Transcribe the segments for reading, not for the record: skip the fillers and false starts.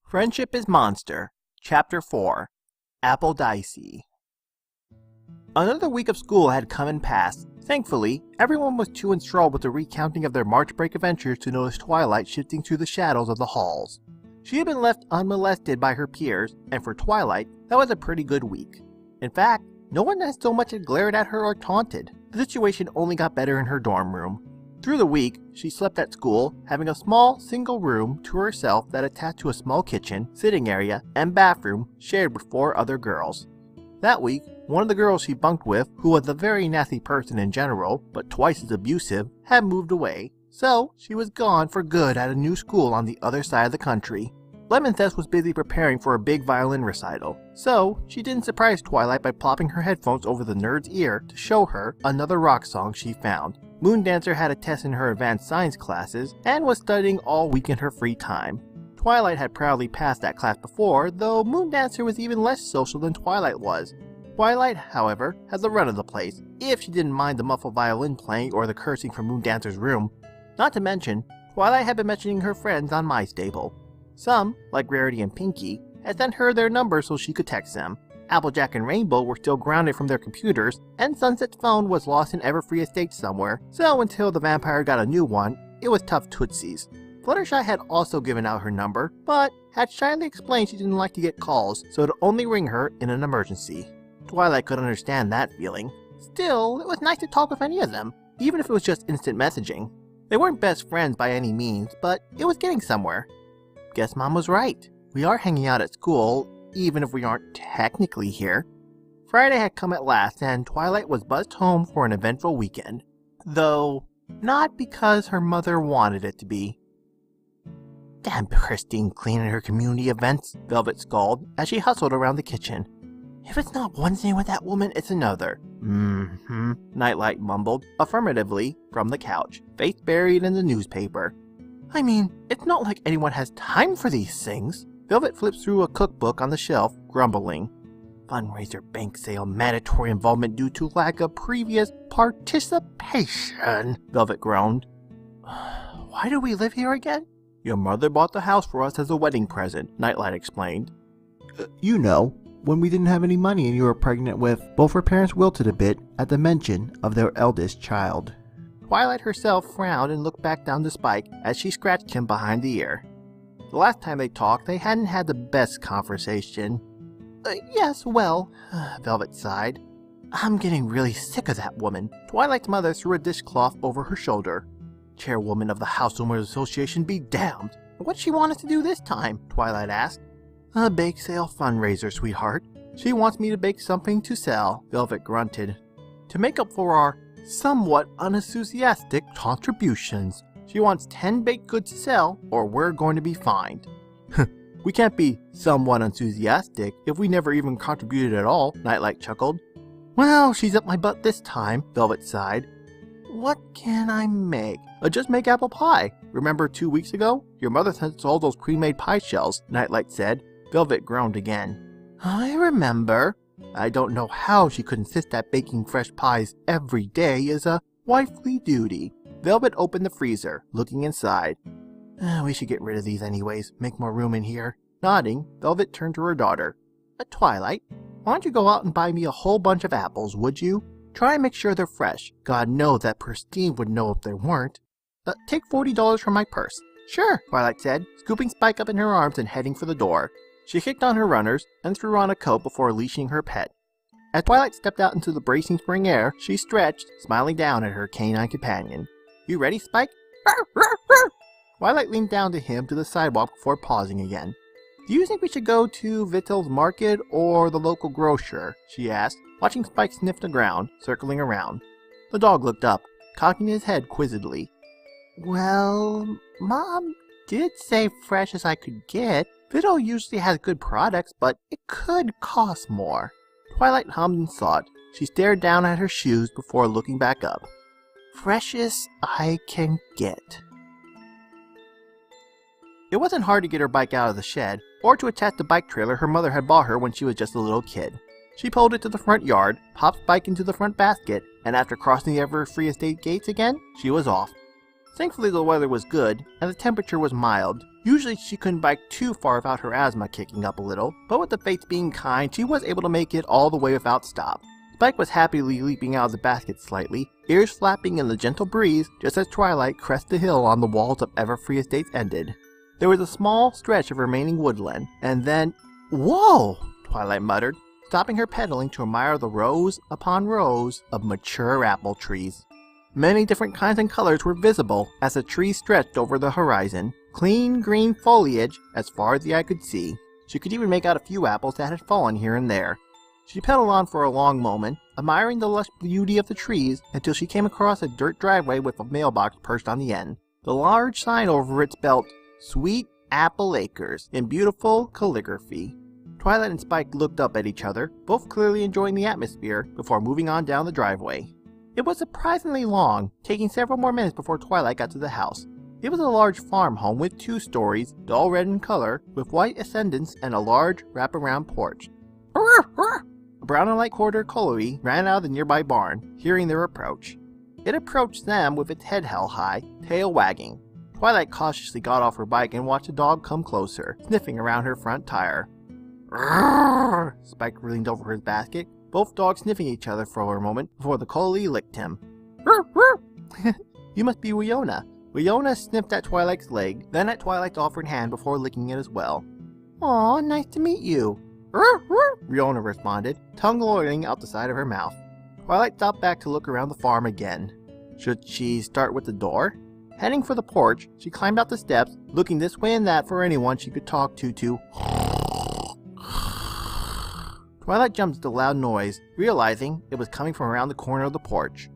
Friendship is Monster, Chapter 4, Appledisiac. Another week of school had come and passed. Thankfully, everyone was too enthralled with the recounting of their March break adventures to notice Twilight shifting through the shadows of the halls. She had been left unmolested by her peers, and for Twilight, that was a pretty good week. In fact, no one had so much as glared at her or taunted. The situation only got better in her dorm room. Through the week, she slept at school, having a small, single room to herself that attached to a small kitchen, sitting area, and bathroom shared with 4 other girls. That week, one of the girls she bunked with, who was a very nasty person in general, but twice as abusive, had moved away, so she was gone for good at a new school on the other side of the country. Lemonthess was busy preparing for a big violin recital, so she didn't surprise Twilight by plopping her headphones over the nerd's ear to show her another rock song she found. Moondancer had a test in her advanced science classes and was studying all week in her free time. Twilight had proudly passed that class before, though Moondancer was even less social than Twilight was. Twilight, however, had the run of the place, if she didn't mind the muffled violin playing or the cursing from Moondancer's room. Not to mention, Twilight had been mentioning her friends on MyStable. Some, like Rarity and Pinky, had sent her their numbers so she could text them. Applejack and Rainbow were still grounded from their computers, and Sunset's phone was lost in Everfree Estate somewhere, so until the vampire got a new one, it was tough tootsies. Fluttershy had also given out her number, but had shyly explained she didn't like to get calls, so to only ring her in an emergency. Twilight could understand that feeling. Still, it was nice to talk with any of them, even if it was just instant messaging. They weren't best friends by any means, but it was getting somewhere. Guess Mom was right. We are hanging out at school, even if we aren't technically here. Friday had come at last, and Twilight was buzzed home for an eventful weekend. Though, not because her mother wanted it to be. Damn Christine cleaning her community events, Velvet scolded as she hustled around the kitchen. If it's not one thing with that woman, it's another. Nightlight mumbled, affirmatively, from the couch, face buried in the newspaper. I mean, it's not like anyone has time for these things. Velvet flips through a cookbook on the shelf, grumbling. Fundraiser bank sale mandatory involvement due to lack of previous participation, Velvet groaned. Why do we live here again? Your mother bought the house for us as a wedding present, Nightlight explained. You know, when we didn't have any money and you were pregnant with... Both her parents wilted a bit at the mention of their eldest child. Twilight herself frowned and looked back down to Spike as she scratched him behind the ear. The last time they talked, they hadn't had the best conversation. Yes, well, Velvet sighed. I'm getting really sick of that woman. Twilight's mother threw a dishcloth over her shoulder. Chairwoman of the House Owners Association be damned. What'd she want us to do this time? Twilight asked. A bake sale fundraiser, sweetheart. She wants me to bake something to sell, Velvet grunted. To make up for our somewhat unenthusiastic contributions. She wants 10 baked goods to sell, or we're going to be fined. We can't be somewhat enthusiastic if we never even contributed at all, Nightlight chuckled. Well, she's up my butt this time, Velvet sighed. What can I make? Just make apple pie. Remember 2 weeks ago? Your mother sent us all those pre-made pie shells, Nightlight said. Velvet groaned again. I remember. I don't know how she could insist that baking fresh pies every day is a wifely duty. Velvet opened the freezer, looking inside. We should get rid of these anyways, make more room in here. Nodding, Velvet turned to her daughter. Twilight, why don't you go out and buy me a whole bunch of apples, would you? Try and make sure they're fresh. God knows that Pristine would know if they weren't. Take $40 from my purse. Sure, Twilight said, scooping Spike up in her arms and heading for the door. She kicked on her runners and threw on a coat before leashing her pet. As Twilight stepped out into the bracing spring air, she stretched, smiling down at her canine companion. You ready, Spike? Twilight leaned down to him to the sidewalk before pausing again. Do you think we should go to Vittel's Market or the local grocer? She asked, watching Spike sniff the ground, circling around. The dog looked up, cocking his head quizzically. Well, Mom did say fresh as I could get. Vittel usually has good products, but it could cost more. Twilight hummed and thought. She stared down at her shoes before looking back up. Freshest I can get. It wasn't hard to get her bike out of the shed, or to attach the bike trailer her mother had bought her when she was just a little kid. She pulled it to the front yard, popped Spike into the front basket, and after crossing the Everfree Estate gates again, she was off. Thankfully the weather was good, and the temperature was mild. Usually she couldn't bike too far without her asthma kicking up a little, but with the fates being kind, she was able to make it all the way without stop. Spike was happily leaping out of the basket slightly, ears flapping in the gentle breeze just as Twilight crested the hill on the walls of Everfree Estates ended. There was a small stretch of remaining woodland, and then... Whoa! Twilight muttered, stopping her pedaling to admire the rows upon rows of mature apple trees. Many different kinds and colors were visible as the trees stretched over the horizon, clean green foliage as far as the eye could see. She could even make out a few apples that had fallen here and there. She pedaled on for a long moment, admiring the lush beauty of the trees until she came across a dirt driveway with a mailbox perched on the end. The large sign over it spelled, "Sweet Apple Acres," in beautiful calligraphy. Twilight and Spike looked up at each other, both clearly enjoying the atmosphere, before moving on down the driveway. It was surprisingly long, taking several more minutes before Twilight got to the house. It was a large farm home with 2 stories, dull red in color, with white ascendants and a large wraparound porch. A brown and light quarter collie ran out of the nearby barn, hearing their approach. It approached them with its head held high, tail wagging. Twilight cautiously got off her bike and watched the dog come closer, sniffing around her front tire. Spike leaned over his basket, both dogs sniffing each other for a moment before the collie licked him. You must be Wiona. Wiona sniffed at Twilight's leg, then at Twilight's offered hand before licking it as well. Aw, nice to meet you. Wiona responded, tongue lolling out the side of her mouth. Twilight stopped back to look around the farm again. Should she start with the door? Heading for the porch, she climbed out the steps, looking this way and that for anyone she could talk to. Twilight jumped at the loud noise, realizing it was coming from around the corner of the porch.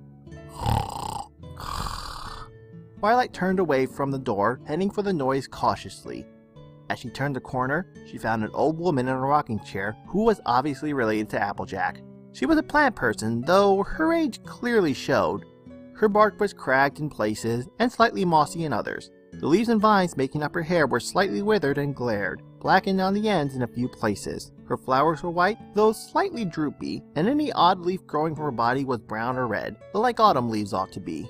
Twilight turned away from the door, heading for the noise cautiously. As she turned the corner, she found an old woman in a rocking chair who was obviously related to Applejack. She was a plant person, though her age clearly showed. Her bark was cracked in places and slightly mossy in others. The leaves and vines making up her hair were slightly withered and glared, blackened on the ends in a few places. Her flowers were white, though slightly droopy, and any odd leaf growing from her body was brown or red, like autumn leaves ought to be.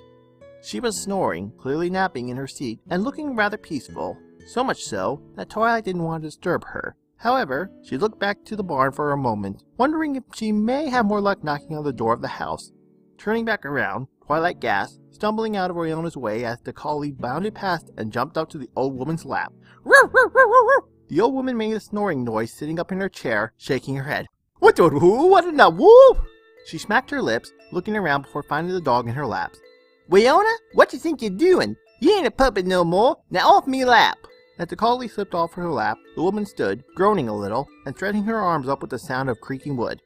She was snoring, clearly napping in her seat, and looking rather peaceful. So much so that Twilight didn't want to disturb her. However, she looked back to the barn for a moment, wondering if she may have more luck knocking on the door of the house. Turning back around, Twilight gasped, stumbling out of Oriona's way as the collie bounded past and jumped up to the old woman's lap. The old woman made a snoring noise sitting up in her chair, shaking her head. What the who? What in the whoop? She smacked her lips, looking around before finding the dog in her lap. Wiona, what you think you're doing? You ain't a puppet no more. Now off me lap. As the collie slipped off her lap, the woman stood, groaning a little, and stretching her arms up with the sound of creaking wood.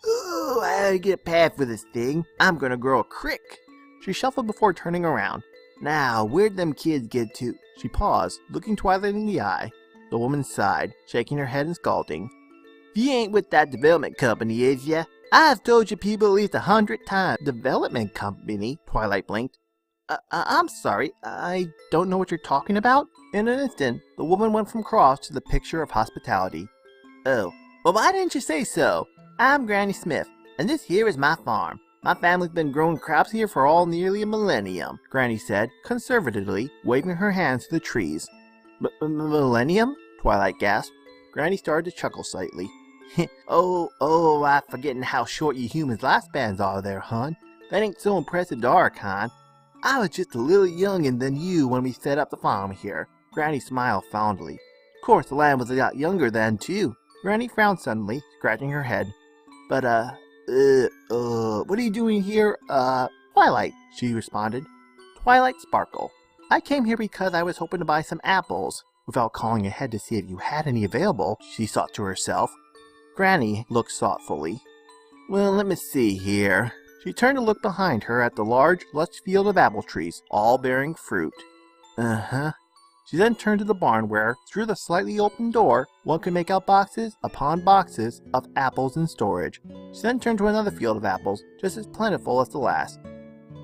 Ooh, I gotta get a pad for this thing. I'm gonna grow a crick. She shuffled before turning around. Now, where'd them kids get to? She paused, looking Twilight in the eye. The woman sighed, shaking her head and scalding. You ain't with that development company, is ya? I've told you people at least 100 times. Development company? Twilight blinked. I'm sorry, I don't know what you're talking about. In an instant, the woman went from cross to the picture of hospitality. Oh, well why didn't you say so? I'm Granny Smith, and this here is my farm. My family's been growing crops here for all nearly a millennium, Granny said, conservatively, waving her hands to the trees. Millennium? Twilight gasped. Granny started to chuckle slightly. Oh, I'm forgetting how short you humans' lifespans are there, hon. That ain't so impressive to our kind. I was just a little youngin' than you when we set up the farm here. Granny smiled fondly. Of course, the land was a lot younger then, too. Granny frowned suddenly, scratching her head. But, what are you doing here? Twilight, she responded. Twilight Sparkle. I came here because I was hoping to buy some apples. Without calling ahead to see if you had any available, she thought to herself. Granny looked thoughtfully. Well, let me see here. She turned to look behind her at the large, lush field of apple trees, all bearing fruit. She then turned to the barn where, through the slightly open door, one could make out boxes upon boxes of apples in storage. She then turned to another field of apples, just as plentiful as the last.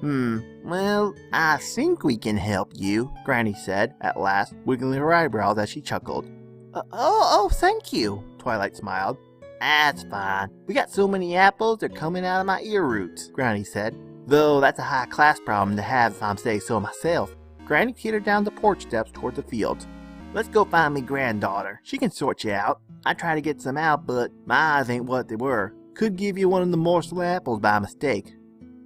Well, I think we can help you, Granny said, at last, wiggling her eyebrows as she chuckled. Thank you, Twilight smiled. That's fine. We got so many apples, they're coming out of my ear roots, Granny said. Though that's a high-class problem to have if I'm saying so myself. Granny teetered down the porch steps toward the field. Let's go find me granddaughter. She can sort you out. I tried to get some out, but my eyes ain't what they were. Could give you one of the morsel apples by mistake.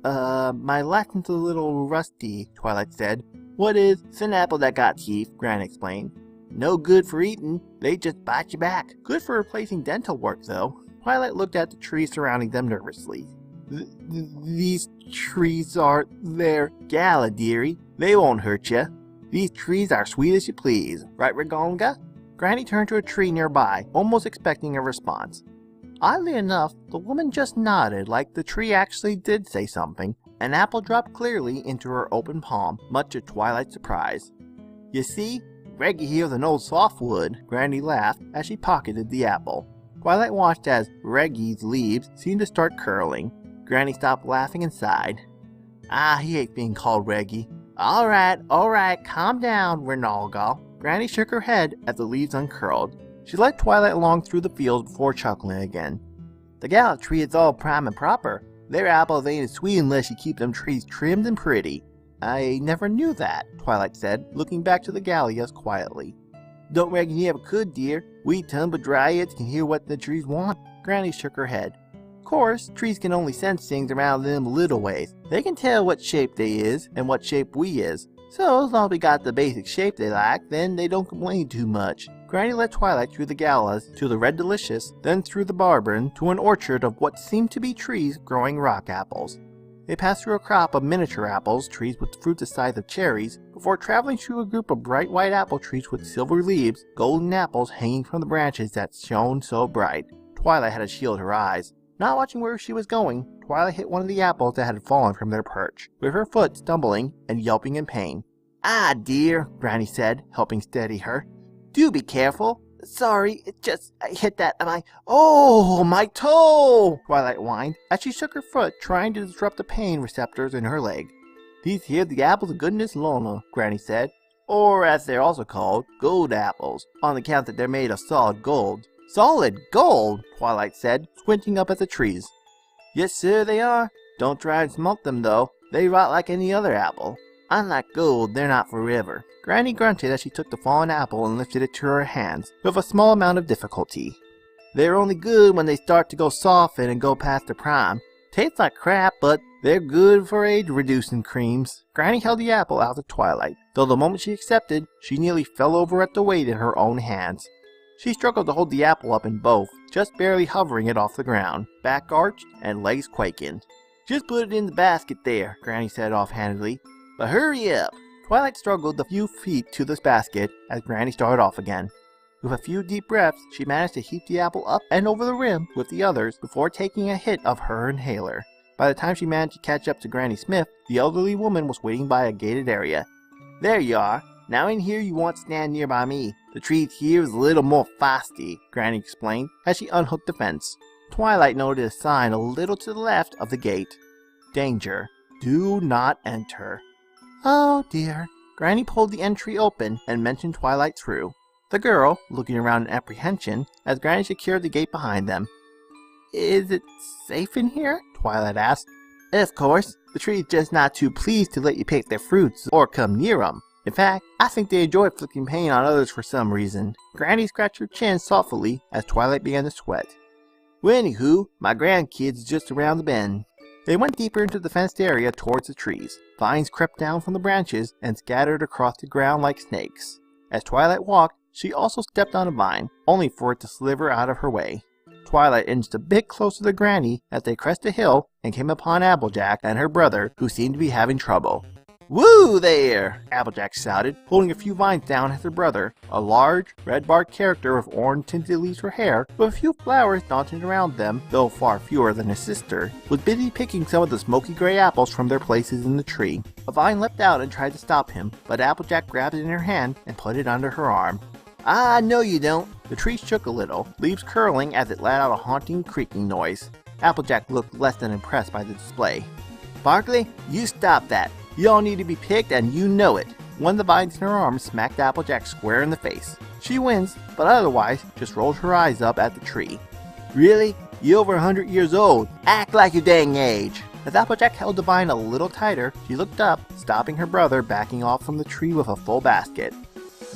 My lesson's a little rusty, Twilight said. What is? It's an apple that got teeth, Granny explained. No good for eating. They just bite you back. Good for replacing dental work, though. Twilight looked at the trees surrounding them nervously. These trees are there. Gala, dearie. They won't hurt you. These trees are sweet as you please. Right, Ragonga? Granny turned to a tree nearby, almost expecting a response. Oddly enough, the woman just nodded like the tree actually did say something. An apple dropped clearly into her open palm, much to Twilight's surprise. You see, Reggie here's an old softwood, Granny laughed as she pocketed the apple. Twilight watched as Reggie's leaves seemed to start curling. Granny stopped laughing and sighed. Ah, he hates being called Reggie. All right, calm down, Rinaldo. Granny shook her head as the leaves uncurled. She led Twilight along through the fields before chuckling again. The Gala tree is all prime and proper. Their apples ain't as sweet unless you keep them trees trimmed and pretty. I never knew that, Twilight said, looking back to the Gallias quietly. Don't reckon you ever could, dear. We tumble dryads can hear what the trees want. Granny shook her head. Of course, trees can only sense things around them a little ways. They can tell what shape they is and what shape we is. So as long as we got the basic shape they like, then they don't complain too much. Granny led Twilight through the Gallas to the Red Delicious, then through the Barbern to an orchard of what seemed to be trees growing rock apples. They passed through a crop of miniature apples, trees with fruit the size of cherries, before traveling through a group of bright white apple trees with silver leaves, golden apples hanging from the branches that shone so bright. Twilight had to shield her eyes. Not watching where she was going, Twilight hit one of the apples that had fallen from their perch, with her foot stumbling and yelping in pain. Ah, dear, Granny said, helping steady her. Do be careful. Sorry, I hit that, Oh, my toe! Twilight whined, as she shook her foot, trying to disrupt the pain receptors in her leg. These here the apples of goodness Lona, Granny said. Or, as they're also called, gold apples, on account that they're made of solid gold. Solid gold, Twilight said, squinting up at the trees. Yes, sir, they are. Don't try and smoke them, though. They rot like any other apple. Unlike gold, they're not forever. Granny grunted as she took the fallen apple and lifted it to her hands, with a small amount of difficulty. They're only good when they start to go soften and go past their prime. Tastes like crap, but they're good for age-reducing creams. Granny held the apple out to Twilight, though the moment she accepted, she nearly fell over at the weight in her own hands. She struggled to hold the apple up in both, just barely hovering it off the ground, back arched and legs quaking. Just put it in the basket there, Granny said offhandedly. But hurry up! Twilight struggled the few feet to this basket as Granny started off again. With a few deep breaths, she managed to heap the apple up and over the rim with the others before taking a hit of her inhaler. By the time she managed to catch up to Granny Smith, the elderly woman was waiting by a gated area. There you are. Now in here you want to stand near by me. The tree here is a little more feisty, Granny explained as she unhooked the fence. Twilight noted a sign a little to the left of the gate. Danger. Do not enter. Oh dear. Granny pulled the entry open and motioned Twilight through. The girl, looking around in apprehension, as Granny secured the gate behind them. Is it safe in here? Twilight asked. Of course. The tree is just not too pleased to let you pick their fruits or come near them. In fact, I think they enjoy flicking paint on others for some reason. Granny scratched her chin thoughtfully as Twilight began to sweat. Well, anywho, my grandkids just around the bend. They went deeper into the fenced area towards the trees. Vines crept down from the branches and scattered across the ground like snakes. As Twilight walked, she also stepped on a vine, only for it to sliver out of her way. Twilight inched a bit closer to Granny as they crested a hill and came upon Applejack and her brother, who seemed to be having trouble. Woo there! Applejack shouted, pulling a few vines down at her brother, a large, red-barked character with orange-tinted leaves for hair, with a few flowers dotted around them, though far fewer than his sister, was busy picking some of the smoky gray apples from their places in the tree. A vine leapt out and tried to stop him, but Applejack grabbed it in her hand and put it under her arm. Ah, no you don't! The tree shook a little, leaves curling as it let out a haunting creaking noise. Applejack looked less than impressed by the display. Sparkly, you stop that! You all need to be picked and you know it. One of the vines in her arm smacked Applejack square in the face. She winced, but otherwise just rolled her eyes up at the tree. Really? You over 100 years old. Act like your dang age. As Applejack held the vine a little tighter, she looked up, stopping her brother backing off from the tree with a full basket.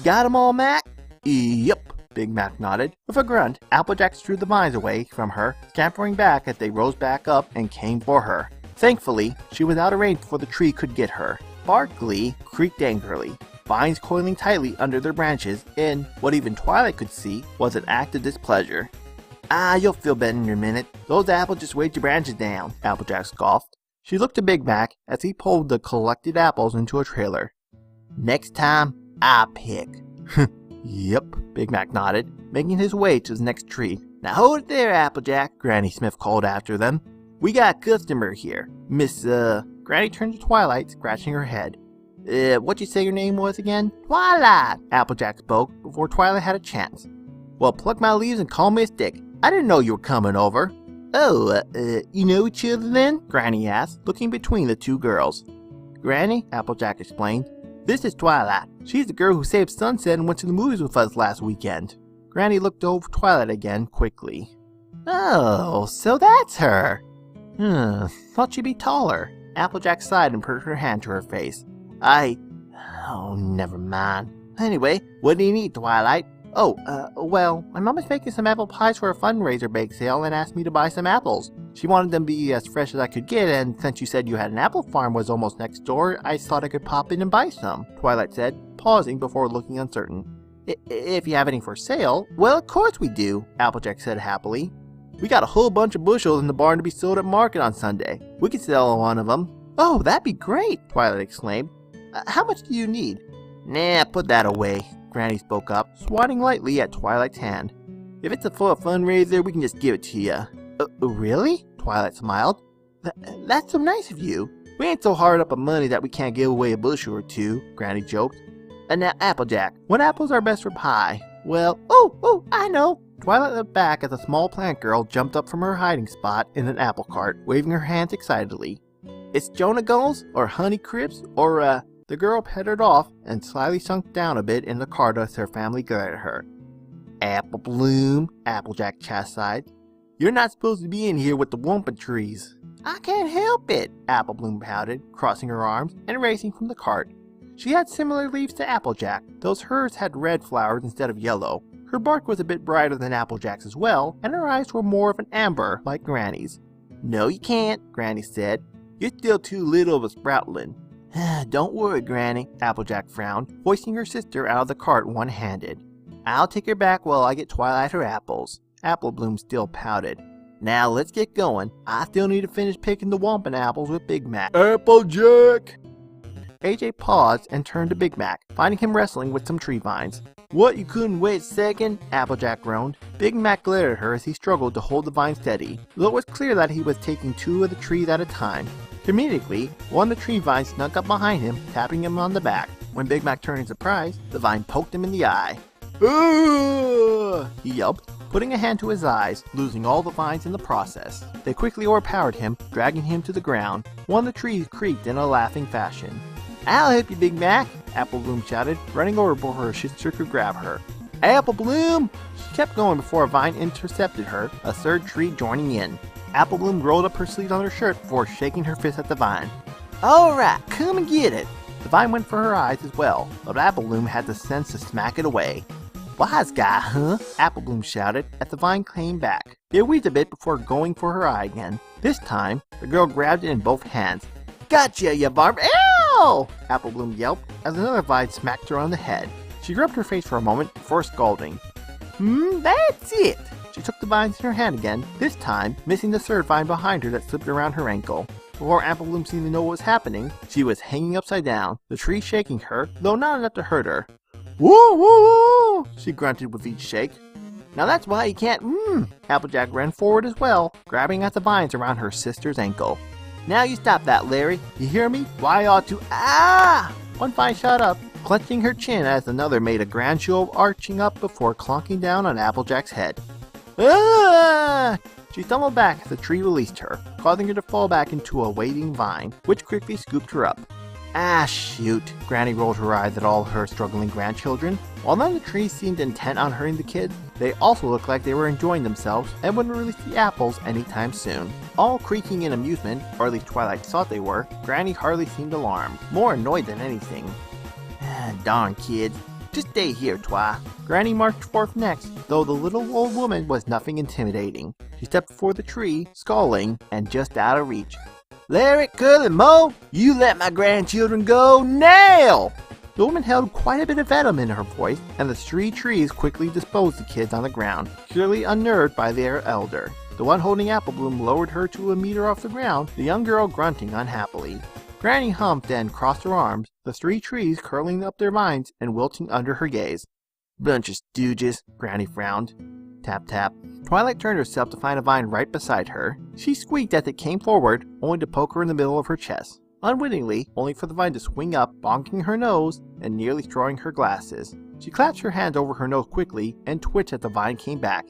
Got 'em all, Mac? Yep, Big Mac nodded. With a grunt, Applejack threw the vines away from her, scampering back as they rose back up and came for her. Thankfully, she was out of range before the tree could get her. Sparkly creaked angrily, vines coiling tightly under their branches in what even Twilight could see was an act of displeasure. You'll feel better in a minute. Those apples just weighed your branches down, Applejack scoffed. She looked at Big Mac as he pulled the collected apples into a trailer. Next time, I pick. Yep, Big Mac nodded, making his way to the next tree. Now hold it there, Applejack, Granny Smith called after them. We got a customer here. Miss, Granny turned to Twilight, scratching her head. What'd you say your name was again? Twilight, Applejack spoke before Twilight had a chance. Well, pluck my leaves and call me a stick. I didn't know you were coming over. Oh, you know each other then? Granny asked, looking between the two girls. Granny, Applejack explained, this is Twilight. She's the girl who saved Sunset and went to the movies with us last weekend. Granny looked over Twilight again, quickly. Oh, so that's her. Thought she'd be taller. Applejack sighed and put her hand to her face. Oh, never mind. Anyway, what do you need, Twilight? Well, my mom is making some apple pies for a fundraiser bake sale and asked me to buy some apples. She wanted them to be as fresh as I could get, and since you said you had an apple farm was almost next door, I thought I could pop in and buy some, Twilight said, pausing before looking uncertain. If you have any for sale? Well, of course we do, Applejack said happily. We got a whole bunch of bushels in the barn to be sold at market on Sunday. We could sell one of them. Oh, that'd be great, Twilight exclaimed. How much do you need? Nah, put that away, Granny spoke up, swatting lightly at Twilight's hand. If it's for a fundraiser, we can just give it to you. Really? Twilight smiled. That's so nice of you. We ain't so hard up on money that we can't give away a bushel or two, Granny joked. And now, Applejack, what apples are best for pie? Well, I know. Twilight looked back as a small plant girl jumped up from her hiding spot in an apple cart, waving her hands excitedly. It's Jonah Gulls, or Honey Crisps, or The girl pettered off and slyly sunk down a bit in the cart as her family glared at her. Apple Bloom, Applejack chastised. You're not supposed to be in here with the wampum trees. I can't help it, Apple Bloom pouted, crossing her arms and racing from the cart. She had similar leaves to Applejack, though hers had red flowers instead of yellow. Her bark was a bit brighter than Applejack's as well, and her eyes were more of an amber, like Granny's. No, you can't, Granny said. You're still too little of a sproutling. Don't worry, Granny, Applejack frowned, hoisting her sister out of the cart one-handed. I'll take her back while I get Twilight her apples. Apple Bloom still pouted. Now let's get going. I still need to finish picking the wampum apples with Big Mac. Applejack! AJ paused and turned to Big Mac, finding him wrestling with some tree vines. What, you couldn't wait a second? Applejack groaned. Big Mac glared at her as he struggled to hold the vine steady, though it was clear that he was taking two of the trees at a time. Immediately, one of the tree vines snuck up behind him, tapping him on the back. When Big Mac turned in surprise, the vine poked him in the eye. Ugh! He yelped, putting a hand to his eyes, losing all the vines in the process. They quickly overpowered him, dragging him to the ground. One of the trees creaked in a laughing fashion. I'll help you, Big Mac, Apple Bloom shouted, running over before her sister could grab her. Apple Bloom! She kept going before a vine intercepted her, a third tree joining in. Apple Bloom rolled up her sleeves on her shirt before shaking her fist at the vine. Alright, come and get it! The vine went for her eyes as well, but Apple Bloom had the sense to smack it away. Wise guy, huh? Apple Bloom shouted as the vine came back. It wheezed a bit before going for her eye again. This time, the girl grabbed it in both hands. Gotcha, you barb! Ow! Apple Bloom yelped as another vine smacked her on the head. She rubbed her face for a moment before scalding. That's it! She took the vines in her hand again, this time missing the third vine behind her that slipped around her ankle. Before Apple Bloom seemed to know what was happening, she was hanging upside down, the tree shaking her, though not enough to hurt her. Woo woo woo! She grunted with each shake. Now that's why you can't Applejack ran forward as well, grabbing at the vines around her sister's ankle. Now you stop that, Larry. You hear me? Why I ought to One vine shot up, clutching her chin as another made a grand show of arching up before clonking down on Applejack's head. Ah! She stumbled back as the tree released her, causing her to fall back into a waiting vine, which quickly scooped her up. Shoot, Granny rolled her eyes at all her struggling grandchildren. While none of the trees seemed intent on hurting the kids, they also looked like they were enjoying themselves and wouldn't release the apples anytime soon. All creaking in amusement, or at least Twilight thought they were, Granny hardly seemed alarmed, more annoyed than anything. Darn kids. Just stay here, Twi. Granny marched forth next, though the little old woman was nothing intimidating. She stepped before the tree, skulling, and just out of reach. Larry, Curly, Mo, you let my grandchildren go now! The woman held quite a bit of venom in her voice, and the 3 trees quickly disposed the kids on the ground, clearly unnerved by their elder. The one holding Applebloom lowered her to a meter off the ground, the young girl grunting unhappily. Granny humped and crossed her arms, the 3 trees curling up their vines and wilting under her gaze. Bunch of stooges, Granny frowned. Tap tap. Twilight turned herself to find a vine right beside her. She squeaked as it came forward, only to poke her in the middle of her chest. Unwittingly, only for the vine to swing up, bonking her nose, and nearly throwing her glasses. She clapped her hands over her nose quickly, and twitched as the vine came back.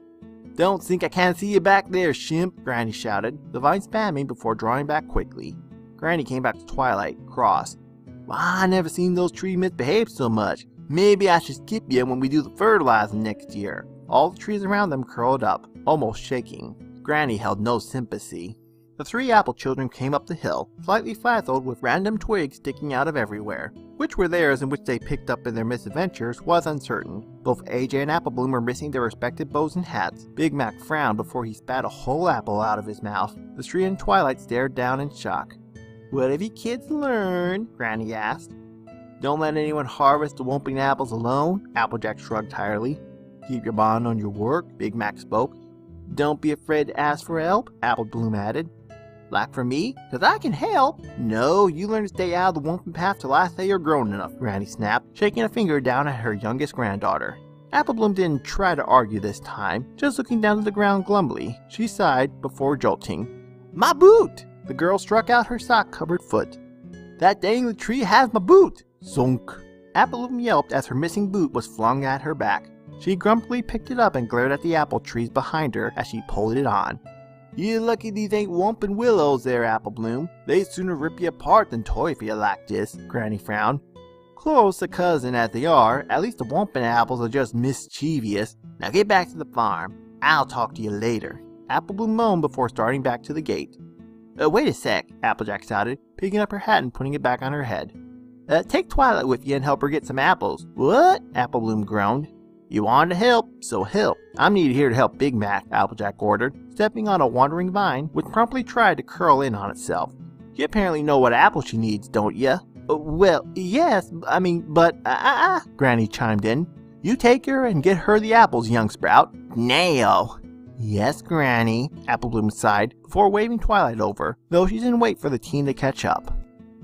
Don't think I can't see you back there, Shimp, Granny shouted, the vine spamming before drawing back quickly. Granny came back to Twilight, cross. Well, I never seen those trees misbehave so much. Maybe I should skip you when we do the fertilizing next year. All the trees around them curled up, almost shaking. Granny held no sympathy. The 3 apple children came up the hill, slightly flazzled with random twigs sticking out of everywhere. Which were theirs and which they picked up in their misadventures was uncertain. Both AJ and Applebloom were missing their respective bows and hats. Big Mac frowned before he spat a whole apple out of his mouth. The 3 and Twilight stared down in shock. What have you kids learned? Granny asked. Don't let anyone harvest the whomping apples alone, Applejack shrugged tiredly. Keep your mind on your work, Big Mac spoke. Don't be afraid to ask for help, Applebloom added. Like for me? 'Cause I can help. No, you learn to stay out of the whomping path till I say you're grown enough, Granny snapped, shaking a finger down at her youngest granddaughter. Applebloom didn't try to argue this time, just looking down to the ground glumly. She sighed before jolting. My boot! The girl struck out her sock-covered foot. That dangling tree has my boot! Zonk! Applebloom yelped as her missing boot was flung at her back. She grumpily picked it up and glared at the apple trees behind her as she pulled it on. You're lucky these ain't whomping willows there, Applebloom. They'd sooner rip you apart than toy for you like this, Granny frowned. Close a cousin as they are, at least the whomping apples are just mischievous. Now get back to the farm. I'll talk to you later. Applebloom moaned before starting back to the gate. Wait a sec, Applejack shouted, picking up her hat and putting it back on her head. Take Twilight with you and help her get some apples. What? Applebloom groaned. You wanted to help, so help. I'm needed here to help Big Mac, Applejack ordered, stepping on a wandering vine, which promptly tried to curl in on itself. You apparently know what apple she needs, don't ya? Well, yes, but Granny chimed in. You take her and get her the apples, young sprout. Now! Yes, Granny, Applebloom sighed, before waving Twilight over, though she didn't wait for the teen to catch up.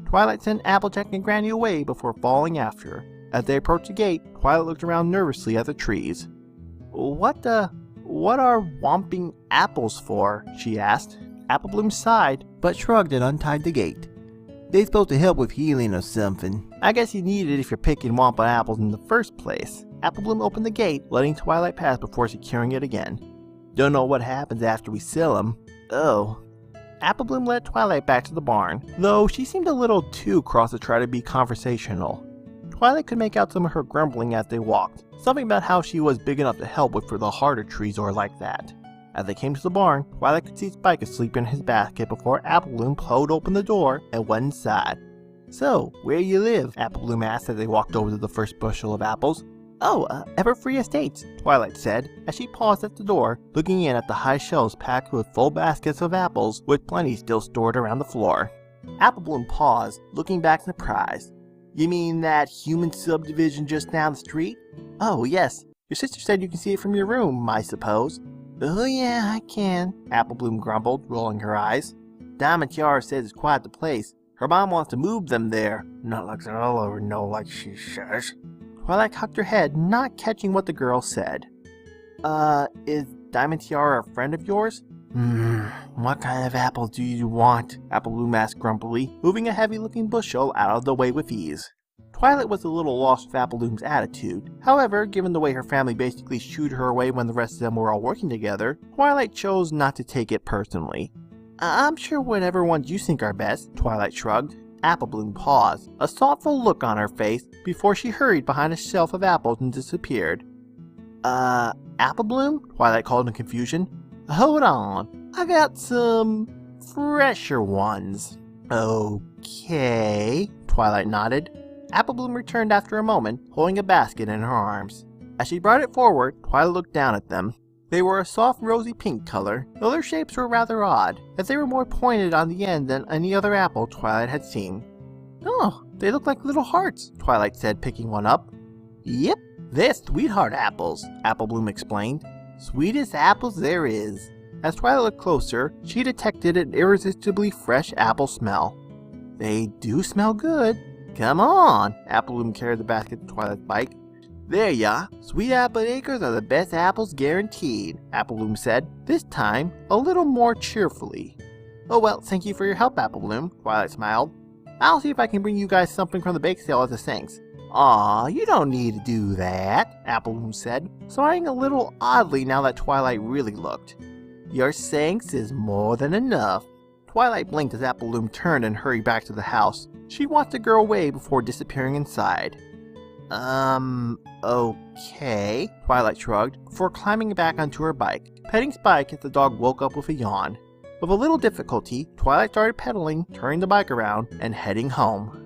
Twilight sent Applejack and Granny away before falling after her. As they approached the gate, Twilight looked around nervously at the trees. What are whomping apples for? She asked. Applebloom sighed, but shrugged and untied the gate. They supposed to help with healing or something. I guess you need it if you're picking whomping apples in the first place. Applebloom opened the gate, letting Twilight pass before securing it again. Don't know what happens after we sell them. Oh. Applebloom led Twilight back to the barn, though she seemed a little too cross to try to be conversational. Twilight could make out some of her grumbling as they walked, something about how she was big enough to help with for the harder trees or like that. As they came to the barn, Twilight could see Spike asleep in his basket before Applebloom pulled open the door and went inside. So, where you live? Applebloom asked as they walked over to the first bushel of apples. Oh, Everfree Estates, Twilight said, as she paused at the door, looking in at the high shelves packed with full baskets of apples, with plenty still stored around the floor. Applebloom paused, looking back surprised. You mean that human subdivision just down the street? Oh, yes. Your sister said you can see it from your room, I suppose. Oh yeah, I can, Applebloom grumbled, rolling her eyes. Diamond Tiara says it's quite the place. Her mom wants to move them there. Not like that all over, no, like she says. Twilight cocked her head, not catching what the girl said. Is Diamond Tiara a friend of yours? What kind of apples do you want? Applebloom asked grumpily, moving a heavy-looking bushel out of the way with ease. Twilight was a little lost with Applegloom's attitude. However, given the way her family basically shooed her away when the rest of them were all working together, Twilight chose not to take it personally. I'm sure whatever ones you think are best, Twilight shrugged. Applebloom paused, a thoughtful look on her face, before she hurried behind a shelf of apples and disappeared. Applebloom? Twilight called in confusion. Hold on, I got some fresher ones. Okay, Twilight nodded. Applebloom returned after a moment, holding a basket in her arms. As she brought it forward, Twilight looked down at them. They were a soft rosy pink color, though their shapes were rather odd, as they were more pointed on the end than any other apple Twilight had seen. "Oh, they look like little hearts," Twilight said, picking one up. "Yep, they're sweetheart apples," Applebloom explained. "Sweetest apples there is." As Twilight looked closer, she detected an irresistibly fresh apple smell. "They do smell good." "Come on!" Applebloom carried the basket to Twilight's bike. "There ya! Sweet Apple Acres are the best apples guaranteed," Applebloom said, this time a little more cheerfully. "Oh well, thank you for your help, Applebloom," Twilight smiled. "I'll see if I can bring you guys something from the bake sale as a thanks." "Aw, you don't need to do that," Applebloom said, smiling a little oddly now that Twilight really looked. "Your thanks is more than enough." Twilight blinked as Applebloom turned and hurried back to the house. She watched the girl away before disappearing inside. Okay, Twilight shrugged, before climbing back onto her bike, petting Spike as the dog woke up with a yawn. With a little difficulty, Twilight started pedaling, turning the bike around, and heading home.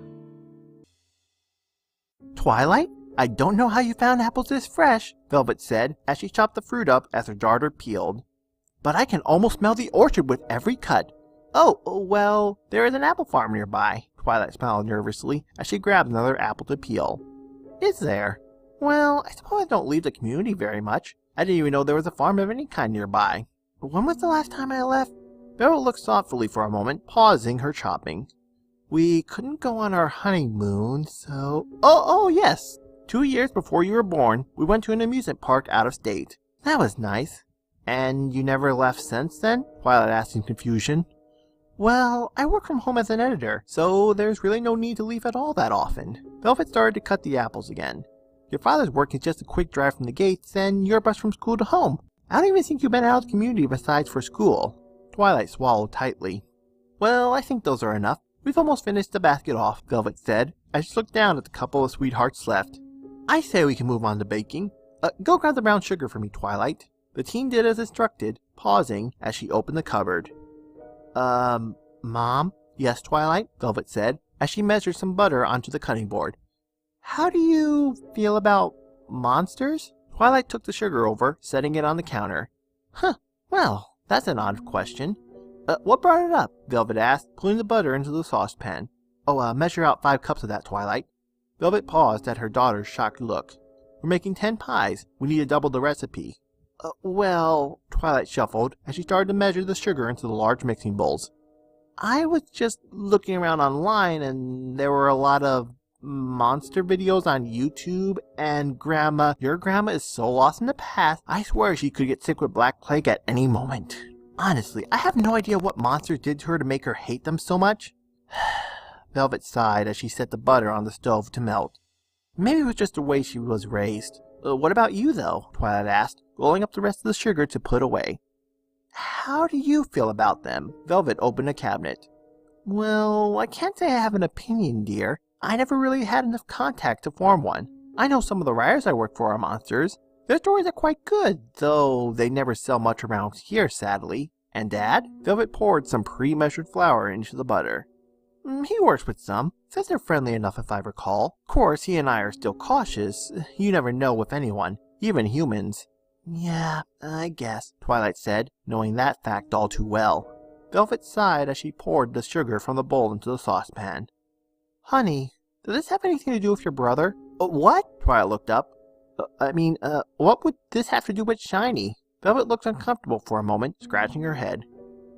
"Twilight, I don't know how you found apples this fresh," Velvet said, as she chopped the fruit up as her daughter peeled. "But I can almost smell the orchard with every cut." "Oh, well, there is an apple farm nearby," Twilight smiled nervously as she grabbed another apple to peel. "Is there? Well, I suppose I don't leave the community very much. I didn't even know there was a farm of any kind nearby. But when was the last time I left?" Velvet looked thoughtfully for a moment, pausing her chopping. "We couldn't go on our honeymoon, so—" Oh, yes! 2 years before you were born, we went to an amusement park out of state. That was nice. "And you never left since then?" Twilight asked in confusion. "Well, I work from home as an editor, so there's really no need to leave at all that often." Velvet started to cut the apples again. "Your father's work is just a quick drive from the gates, and your bus from school to home. I don't even think you've been out of the community besides for school." Twilight swallowed tightly. "Well, I think those are enough. We've almost finished the basket off," Velvet said, as she looked down at the couple of sweethearts left. "I say we can move on to baking. Go grab the brown sugar for me, Twilight." The teen did as instructed, pausing as she opened the cupboard. Mom?" "Yes, Twilight," Velvet said, as she measured some butter onto the cutting board. "How do you feel about monsters?" Twilight took the sugar over, setting it on the counter. "Huh, well, that's an odd question." What brought it up?" Velvet asked, pulling the butter into the saucepan. "Oh, measure out 5 cups of that, Twilight." Velvet paused at her daughter's shocked look. "We're making 10 pies. We need to double the recipe." Well, Twilight shuffled as she started to measure the sugar into the large mixing bowls. "I was just looking around online and there were a lot of monster videos on YouTube, and your grandma is so lost in the past, I swear she could get sick with Black Plague at any moment. Honestly, I have no idea what monsters did to her to make her hate them so much." Velvet sighed as she set the butter on the stove to melt. "Maybe it was just the way she was raised." What about you, though?" Twilight asked, rolling up the rest of the sugar to put away. "How do you feel about them?" Velvet opened a cabinet. "Well, I can't say I have an opinion, dear. I never really had enough contact to form one. I know some of the writers I work for are monsters. Their stories are quite good, though they never sell much around here, sadly. And Dad?" Velvet poured some pre-measured flour into the butter. "He works with some. Says they're friendly enough if I recall. Of course, he and I are still cautious. You never know with anyone, even humans." "Yeah, I guess," Twilight said, knowing that fact all too well. Velvet sighed as she poured the sugar from the bowl into the saucepan. "Honey, does this have anything to do with your brother?" What?" Twilight looked up. What would this have to do with Shiny?" Velvet looked uncomfortable for a moment, scratching her head.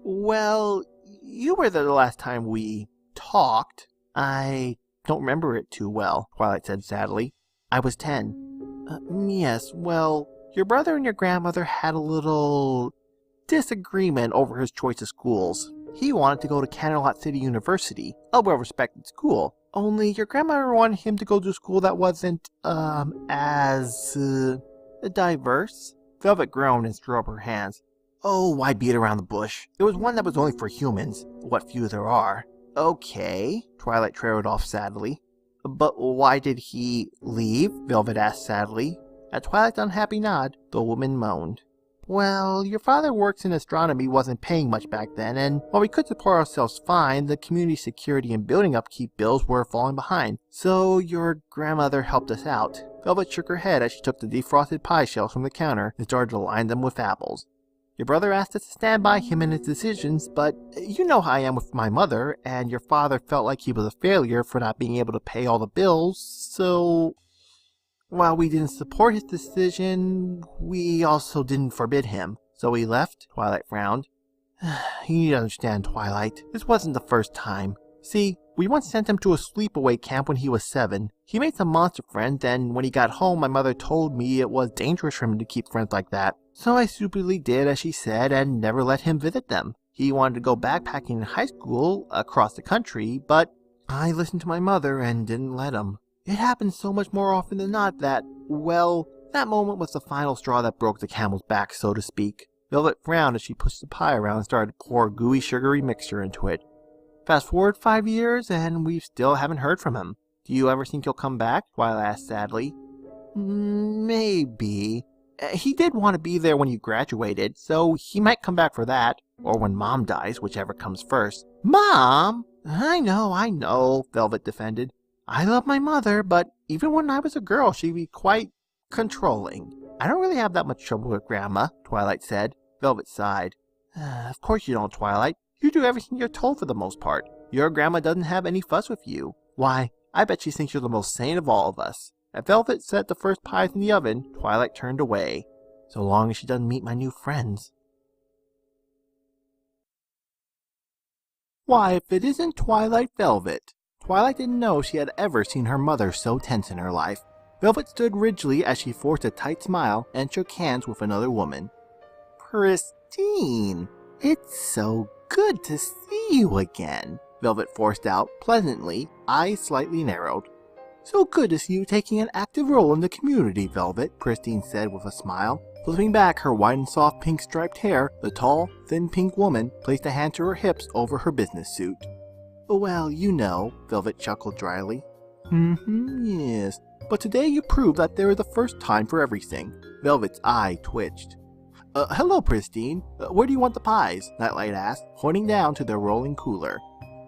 "Well, you were there the last time we talked." "I don't remember it too well," Twilight said sadly. "I was 10. Yes, well, your brother and your grandmother had a little disagreement over his choice of schools. He wanted to go to Canterlot City University, a well-respected school. Only your grandmother wanted him to go to a school that wasn't, as diverse." Velvet groaned and threw up her hands. "Oh, why beat around the bush? There was one that was only for humans, what few there are." "Okay," Twilight trailed off sadly. "But why did he leave?" Velvet asked sadly. At Twilight's unhappy nod, the woman moaned. Well, your father works in astronomy wasn't paying much back then, and while we could support ourselves fine, the community security and building upkeep bills were falling behind. So your grandmother helped us out. Velvet shook her head as she took the defrosted pie shells from the counter and started to line them with apples. Your brother asked us to stand by him in his decisions, but you know how I am with my mother, and your father felt like he was a failure for not being able to pay all the bills, so while we didn't support his decision, we also didn't forbid him. So he left? Twilight frowned. You need to understand, Twilight. This wasn't the first time. See, we once sent him to a sleepaway camp when he was 7. He made some monster friends, and when he got home, my mother told me it was dangerous for him to keep friends like that. So I stupidly did as she said and never let him visit them. He wanted to go backpacking in high school across the country, but I listened to my mother and didn't let him. It happens so much more often than not that, well, that moment was the final straw that broke the camel's back, so to speak. Velvet frowned as she pushed the pie around and started to pour gooey, sugary mixture into it. Fast forward 5 years, and we still haven't heard from him. Do you ever think he'll come back? Twilight asked sadly. Maybe. He did want to be there when you graduated, so he might come back for that. Or when Mom dies, whichever comes first. Mom! I know, Velvet defended. I love my mother, but even when I was a girl, she'd be quite controlling. I don't really have that much trouble with Grandma, Twilight said. Velvet sighed. Of course you don't, Twilight. You do everything you're told for the most part. Your grandma doesn't have any fuss with you. Why, I bet she thinks you're the most sane of all of us. As Velvet set the first pies in the oven, Twilight turned away. So long as she doesn't meet my new friends. Why, if it isn't Twilight Velvet. Twilight didn't know she had ever seen her mother so tense in her life. Velvet stood rigidly as she forced a tight smile and shook hands with another woman. Pristine! It's so good to see you again, Velvet forced out pleasantly, eyes slightly narrowed. So good to see you taking an active role in the community, Velvet, Pristine said with a smile. Flipping back her white and soft pink striped hair, the tall, thin pink woman placed a hand to her hips over her business suit. Well, you know, Velvet chuckled dryly. Yes. But today you proved that there is a first time for everything. Velvet's eye twitched. Hello, Pristine. Where do you want the pies? Nightlight asked, pointing down to the rolling cooler.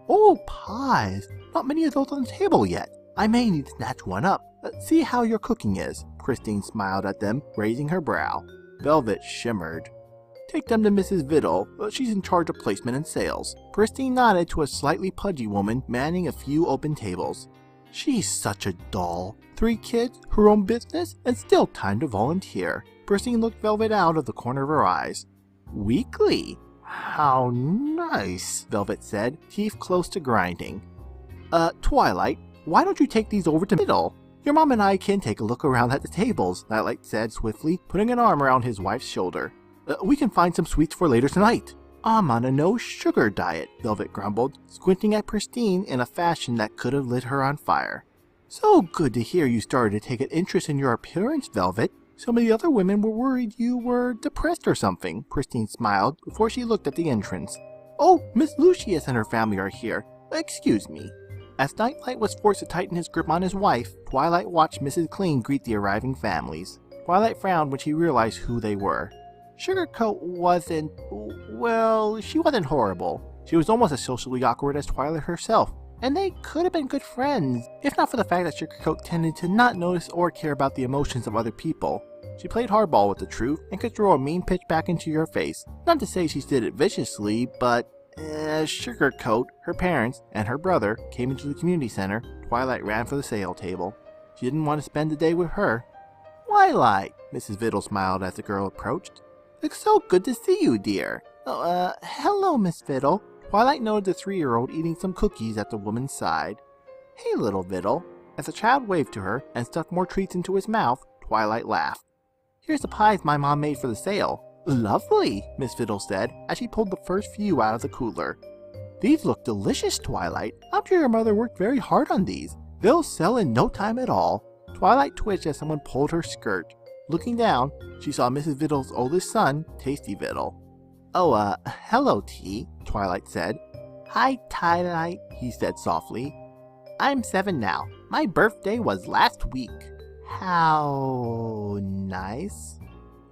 Oh, pies. Not many of those on the table yet. I may need to snatch one up. See how your cooking is. Pristine smiled at them, raising her brow. Velvet shimmered. Take them to Mrs. Viddle. She's in charge of placement and sales. Pristine nodded to a slightly pudgy woman manning a few open tables. She's such a doll. 3 kids, her own business, and still time to volunteer. Pristine looked Velvet out of the corner of her eyes. Weekly? How nice, Velvet said, teeth close to grinding. Twilight, why don't you take these over to Middle? Your mom and I can take a look around at the tables, Nightlight said swiftly, putting an arm around his wife's shoulder. We can find some sweets for later tonight. I'm on a no-sugar diet, Velvet grumbled, squinting at Pristine in a fashion that could have lit her on fire. So good to hear you started to take an interest in your appearance, Velvet. Some of the other women were worried you were depressed or something, Pristine smiled before she looked at the entrance. Oh, Miss Lucius and her family are here. Excuse me. As Nightlight was forced to tighten his grip on his wife, Twilight watched Mrs. Clean greet the arriving families. Twilight frowned when she realized who they were. Sugarcoat wasn't, well, she wasn't horrible. She was almost as socially awkward as Twilight herself, and they could have been good friends, if not for the fact that Sugarcoat tended to not notice or care about the emotions of other people. She played hardball with the truth and could throw a mean pitch back into your face. Not to say she did it viciously, but as Sugarcoat, her parents, and her brother came into the community center, Twilight ran for the sale table. She didn't want to spend the day with her. Twilight, Mrs. Viddle smiled as the girl approached. It's so good to see you, dear. Hello, Miss Viddle. Twilight noted the 3-year-old eating some cookies at the woman's side. Hey, little Viddle. As the child waved to her and stuffed more treats into his mouth, Twilight laughed. Here's the pies my mom made for the sale. Lovely, Miss Viddle said as she pulled the first few out of the cooler. These look delicious, Twilight. I'm sure your mother worked very hard on these. They'll sell in no time at all. Twilight twitched as someone pulled her skirt. Looking down, she saw Mrs. Viddle's oldest son, Tasty Viddle. Oh, hello, T, Twilight said. Hi, Twilight, he said softly. I'm 7 now. My birthday was last week. How nice.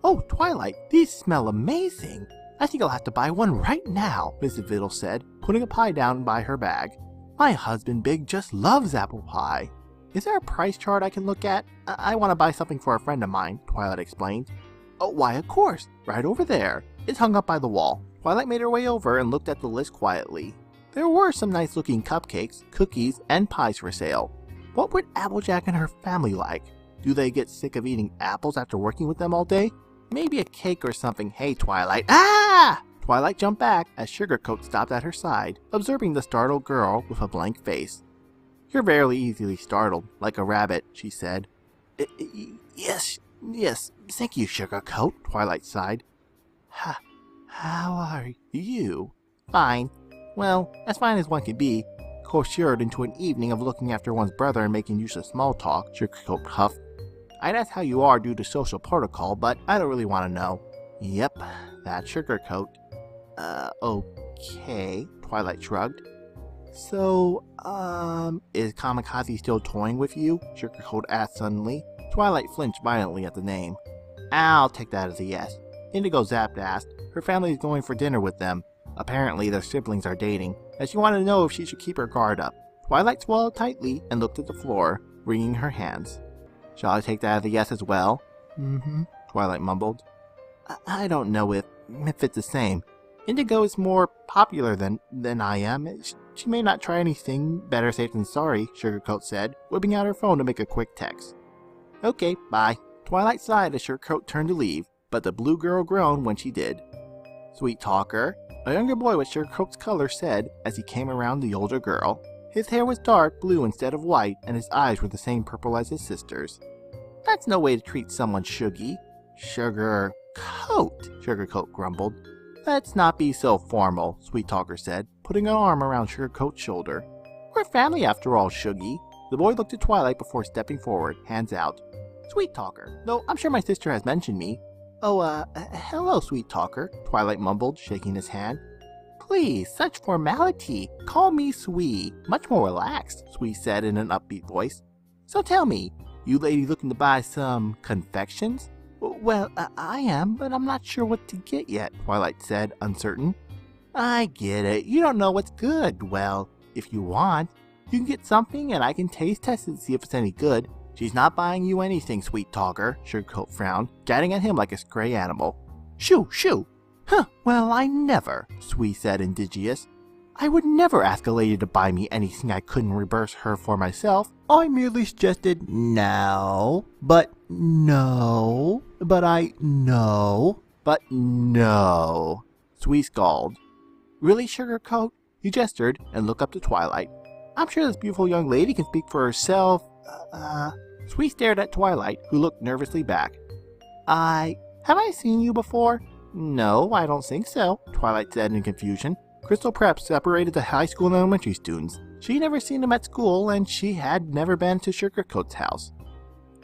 Oh, Twilight, these smell amazing. I think I'll have to buy one right now, Mrs. Viddle said, putting a pie down by her bag. My husband Big just loves apple pie. Is there a price chart I can look at? I want to buy something for a friend of mine, Twilight explained. Oh, why, of course, right over there. It's hung up by the wall. Twilight made her way over and looked at the list quietly. There were some nice-looking cupcakes, cookies, and pies for sale. What would Applejack and her family like? Do they get sick of eating apples after working with them all day? Maybe a cake or something. Hey, Twilight. Ah! Twilight jumped back as Sugarcoat stopped at her side, observing the startled girl with a blank face. You're very easily startled, like a rabbit, she said. Yes, thank you, Sugarcoat, Twilight sighed. How are you? Fine. Well, as fine as one could be, coerced into an evening of looking after one's brother and making use of small talk, Sugarcoat huffed. I'd ask how you are due to social protocol, but I don't really want to know. Yep, that's Sugarcoat. Okay, Twilight shrugged. So, is Kamikaze still toying with you? Sugarcoat asked suddenly. Twilight flinched violently at the name. I'll take that as a yes. Indigo zapped asked. Her family is going for dinner with them. Apparently their siblings are dating, and she wanted to know if she should keep her guard up. Twilight swallowed tightly and looked at the floor, wringing her hands. Shall I take that as a yes as well? Mm-hmm, Twilight mumbled. I don't know if it's the same. Indigo is more popular than I am. She may not try anything. Better safe than sorry, Sugarcoat said, whipping out her phone to make a quick text. Okay, bye. Twilight sighed as Sugarcoat turned to leave, but the blue girl groaned when she did. Sweet talker, a younger boy with Sugarcoat's color said as he came around the older girl. His hair was dark blue instead of white, and his eyes were the same purple as his sister's. That's no way to treat someone, Shuggy. Sugarcoat, Sugarcoat grumbled. Let's not be so formal, Sweet Talker said, putting an arm around Sugarcoat's shoulder. We're family after all, Shuggy. The boy looked at Twilight before stepping forward, hands out. Sweet Talker, though I'm sure my sister has mentioned me. Oh, hello, Sweet Talker, Twilight mumbled, shaking his hand. Please, such formality. Call me Swee. Much more relaxed, Swee said in an upbeat voice. So tell me, you lady looking to buy some confections? Well, I am, but I'm not sure what to get yet, Twilight said, uncertain. I get it. You don't know what's good. Well, if you want, you can get something and I can taste test it and see if it's any good. She's not buying you anything, Sweet Talker, Sugarcoat frowned, gadding at him like a stray animal. Shoo! Huh, well, I never, Swee said, indigenous. I would never ask a lady to buy me anything I couldn't reimburse her for myself. I merely suggested no, but no, but I no, but no. Swee scowled. Really, Sugarcoat? He gestured and looked up to Twilight. I'm sure this beautiful young lady can speak for herself. Swee stared at Twilight, who looked nervously back. Have I seen you before? No, I don't think so, Twilight said in confusion. Crystal Prep separated the high school and elementary students. She'd never seen him at school, and she had never been to Sugarcoat's house.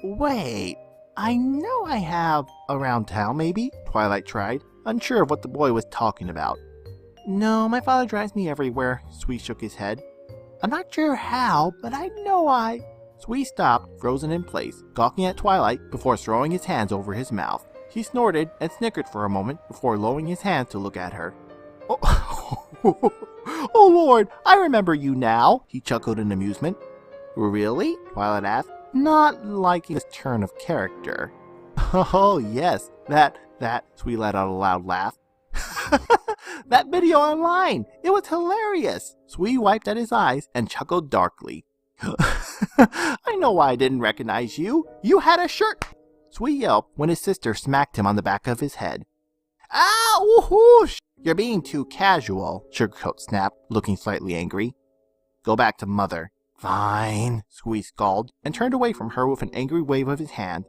Wait, I know I have around town, maybe? Twilight tried, unsure of what the boy was talking about. No, my father drives me everywhere, Swee shook his head. I'm not sure how, but I know I... Swee stopped, frozen in place, gawking at Twilight before throwing his hands over his mouth. He snorted and snickered for a moment before lowering his hands to look at her. Oh Lord, I remember you now, he chuckled in amusement. Really? Twilight asked, not liking this turn of character. Oh yes, that, Swee let out a loud laugh. That video online, it was hilarious. Swee wiped at his eyes and chuckled darkly. I know why I didn't recognize you. You had a shirt. Swee yelped when his sister smacked him on the back of his head. Ow! Whoosh! You're being too casual, Sugarcoat snapped, looking slightly angry. Go back to Mother. Fine, Swee scowled, and turned away from her with an angry wave of his hand.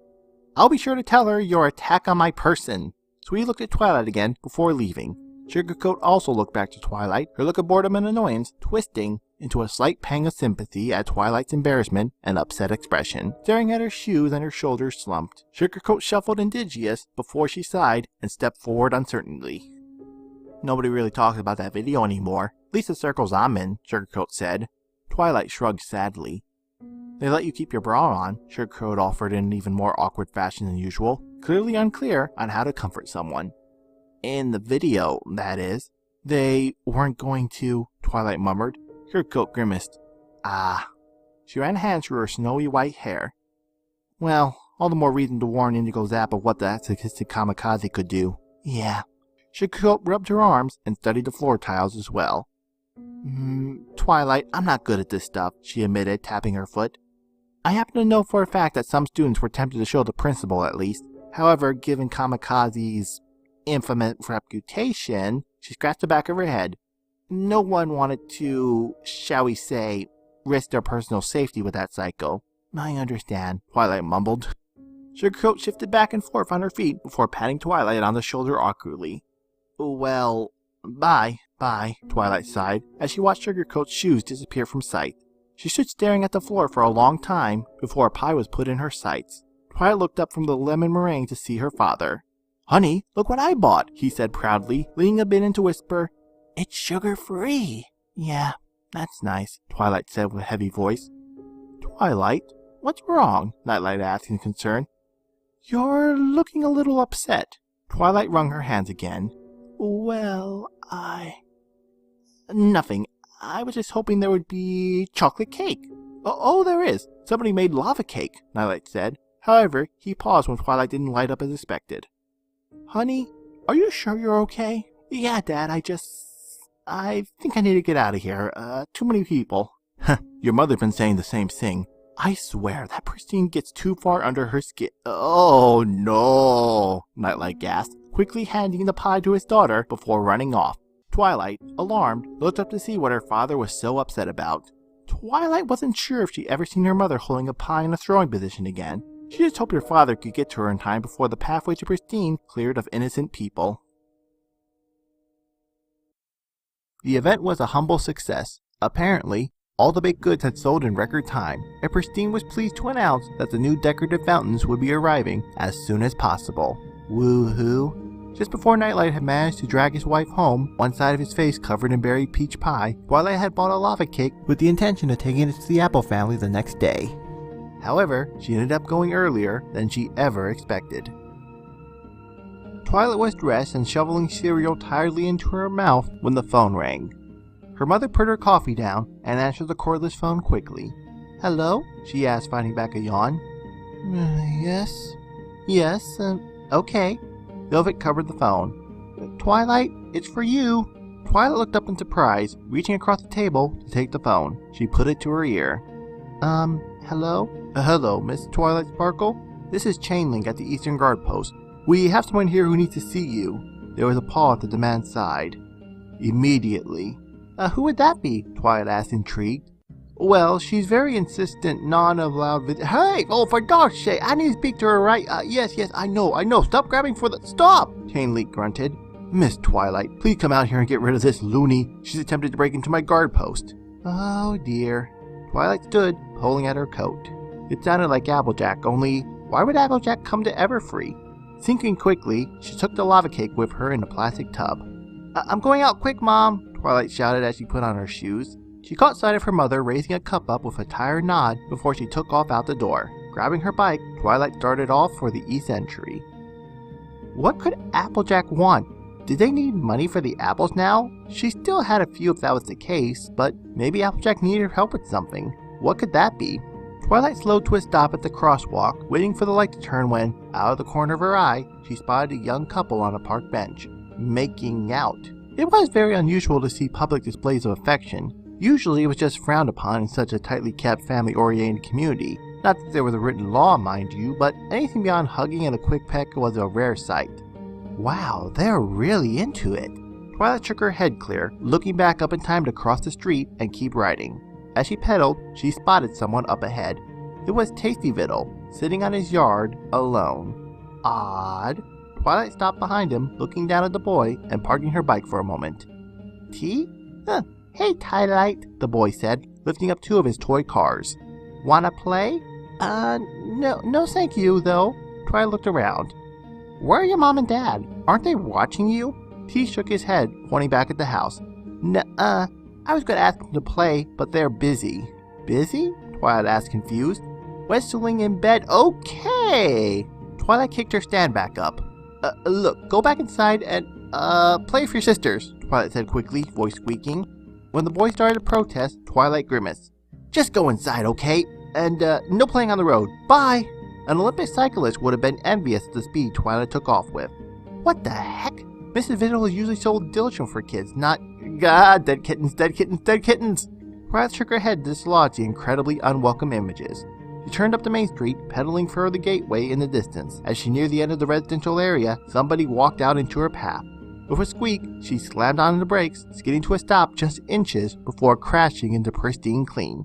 I'll be sure to tell her your attack on my person. Swee looked at Twilight again before leaving. Sugarcoat also looked back to Twilight, her look of boredom and annoyance twisting into a slight pang of sympathy at Twilight's embarrassment and upset expression, staring at her shoes and her shoulders slumped. Sugarcoat shuffled indigenous before she sighed and stepped forward uncertainly. Nobody really talks about that video anymore, at least the circles I'm in, Sugarcoat said. Twilight shrugged sadly. They let you keep your bra on, Sugarcoat offered in an even more awkward fashion than usual. clearly unclear on how to comfort someone. In the video, that is. They weren't going to, Twilight murmured. Sugarcoat grimaced. Ah. She ran a hand through her snowy white hair. Well, all the more reason to warn Indigo Zap of what that sadistic kamikaze could do. Yeah. Sugarcoat rubbed her arms and studied the floor tiles as well. Twilight, I'm not good at this stuff, she admitted, tapping her foot. I happen to know for a fact that some students were tempted to show the principal at least. However, given Kamikaze's infamous reputation, she scratched the back of her head. No one wanted to, shall we say, risk their personal safety with that psycho. I understand, Twilight mumbled. Sugarcoat shifted back and forth on her feet before patting Twilight on the shoulder awkwardly. Well, bye, Twilight sighed as she watched Sugarcoat's shoes disappear from sight. She stood staring at the floor for a long time before a pie was put in her sights. Twilight looked up from the lemon meringue to see her father. Honey, look what I bought, he said proudly, leaning a bit in to whisper, It's sugar-free. Yeah, that's nice, Twilight said with a heavy voice. Twilight, what's wrong? Nightlight asked in concern. You're looking a little upset. Twilight wrung her hands again. Well, Nothing. I was just hoping there would be chocolate cake. Oh, there is. Somebody made lava cake, Nightlight said. However, he paused when Twilight didn't light up as expected. Honey, are you sure you're okay? Yeah, Dad, I think I need to get out of here. Too many people. Your mother's been saying the same thing. I swear, that Pristine gets too far under her skin. Oh, no, Nightlight gasped, quickly handing the pie to his daughter before running off. Twilight, alarmed, looked up to see what her father was so upset about. Twilight wasn't sure if she'd ever seen her mother holding a pie in a throwing position again. She just hoped her father could get to her in time before the pathway to Pristine cleared of innocent people. The event was a humble success. Apparently, all the baked goods had sold in record time, and Pristine was pleased to announce that the new decorative fountains would be arriving as soon as possible. Woohoo! Just before Nightlight had managed to drag his wife home, one side of his face covered in berry peach pie, Twilight had bought a lava cake with the intention of taking it to the Apple family the next day. However, she ended up going earlier than she ever expected. Twilight was dressed and shoveling cereal tiredly into her mouth when the phone rang. Her mother put her coffee down and answered the cordless phone quickly. Hello? She asked, fighting back a yawn. Yes, okay. Velvet covered the phone. Twilight, it's for you. Twilight looked up in surprise, reaching across the table to take the phone. She put it to her ear. Hello? Hello, Miss Twilight Sparkle. This is Chainlink at the Eastern Guard Post. We have someone here who needs to see you. There was a pause at the demand side. Immediately. Who would that be? Twilight asked, intrigued. Well, she's very insistent, Hey! Oh, for God's sake, I need to speak to her, right? Yes, I know. Stop grabbing for the— Stop! Chainlink grunted. Miss Twilight, please come out here and get rid of this loony. She's attempted to break into my guard post. Oh, dear. Twilight stood, pulling at her coat. It sounded like Applejack, only why would Applejack come to Everfree? Thinking quickly, she took the lava cake with her in a plastic tub. I'm going out quick, Mom, Twilight shouted as she put on her shoes. She caught sight of her mother raising a cup up with a tired nod before she took off out the door. Grabbing her bike, Twilight started off for the east entry. What could Applejack want? Did they need money for the apples now? She still had a few if that was the case, but maybe Applejack needed help with something. What could that be? Twilight slowed to a stop at the crosswalk, waiting for the light to turn when, out of the corner of her eye, she spotted a young couple on a park bench, making out. It was very unusual to see public displays of affection. Usually it was just frowned upon in such a tightly kept, family-oriented community. Not that there was a written law, mind you, but anything beyond hugging and a quick peck was a rare sight. Wow, they're really into it. Twilight shook her head clear, looking back up in time to cross the street and keep riding. As she pedaled, she spotted someone up ahead. It was Tasty Viddle, sitting on his yard, alone. Odd. Twilight stopped behind him, looking down at the boy and parking her bike for a moment. Tea? Hey, Twilight, the boy said, lifting up two of his toy cars. Wanna play? No thank you, though. Twilight looked around. Where are your mom and dad? Aren't they watching you? T shook his head, pointing back at the house. I was gonna ask them to play, but they're busy. Busy? Twilight asked, confused. Whistling in bed? Okay! Twilight kicked her stand back up. Look, go back inside and, play with your sisters, Twilight said quickly, voice squeaking. When the boys started to protest, Twilight grimaced. Just go inside, okay? And, no playing on the road. Bye! An Olympic cyclist would have been envious of the speed Twilight took off with. What the heck? Mrs. Vittle is usually so diligent for kids, not... God, dead kittens, dead kittens, dead kittens! Twilight shook her head to dislodge the incredibly unwelcome images. She turned up the main street, pedaling for the gateway in the distance. As she neared the end of the residential area, somebody walked out into her path. With a squeak, she slammed on the brakes, skidding to a stop just inches before crashing into Pristine Clean.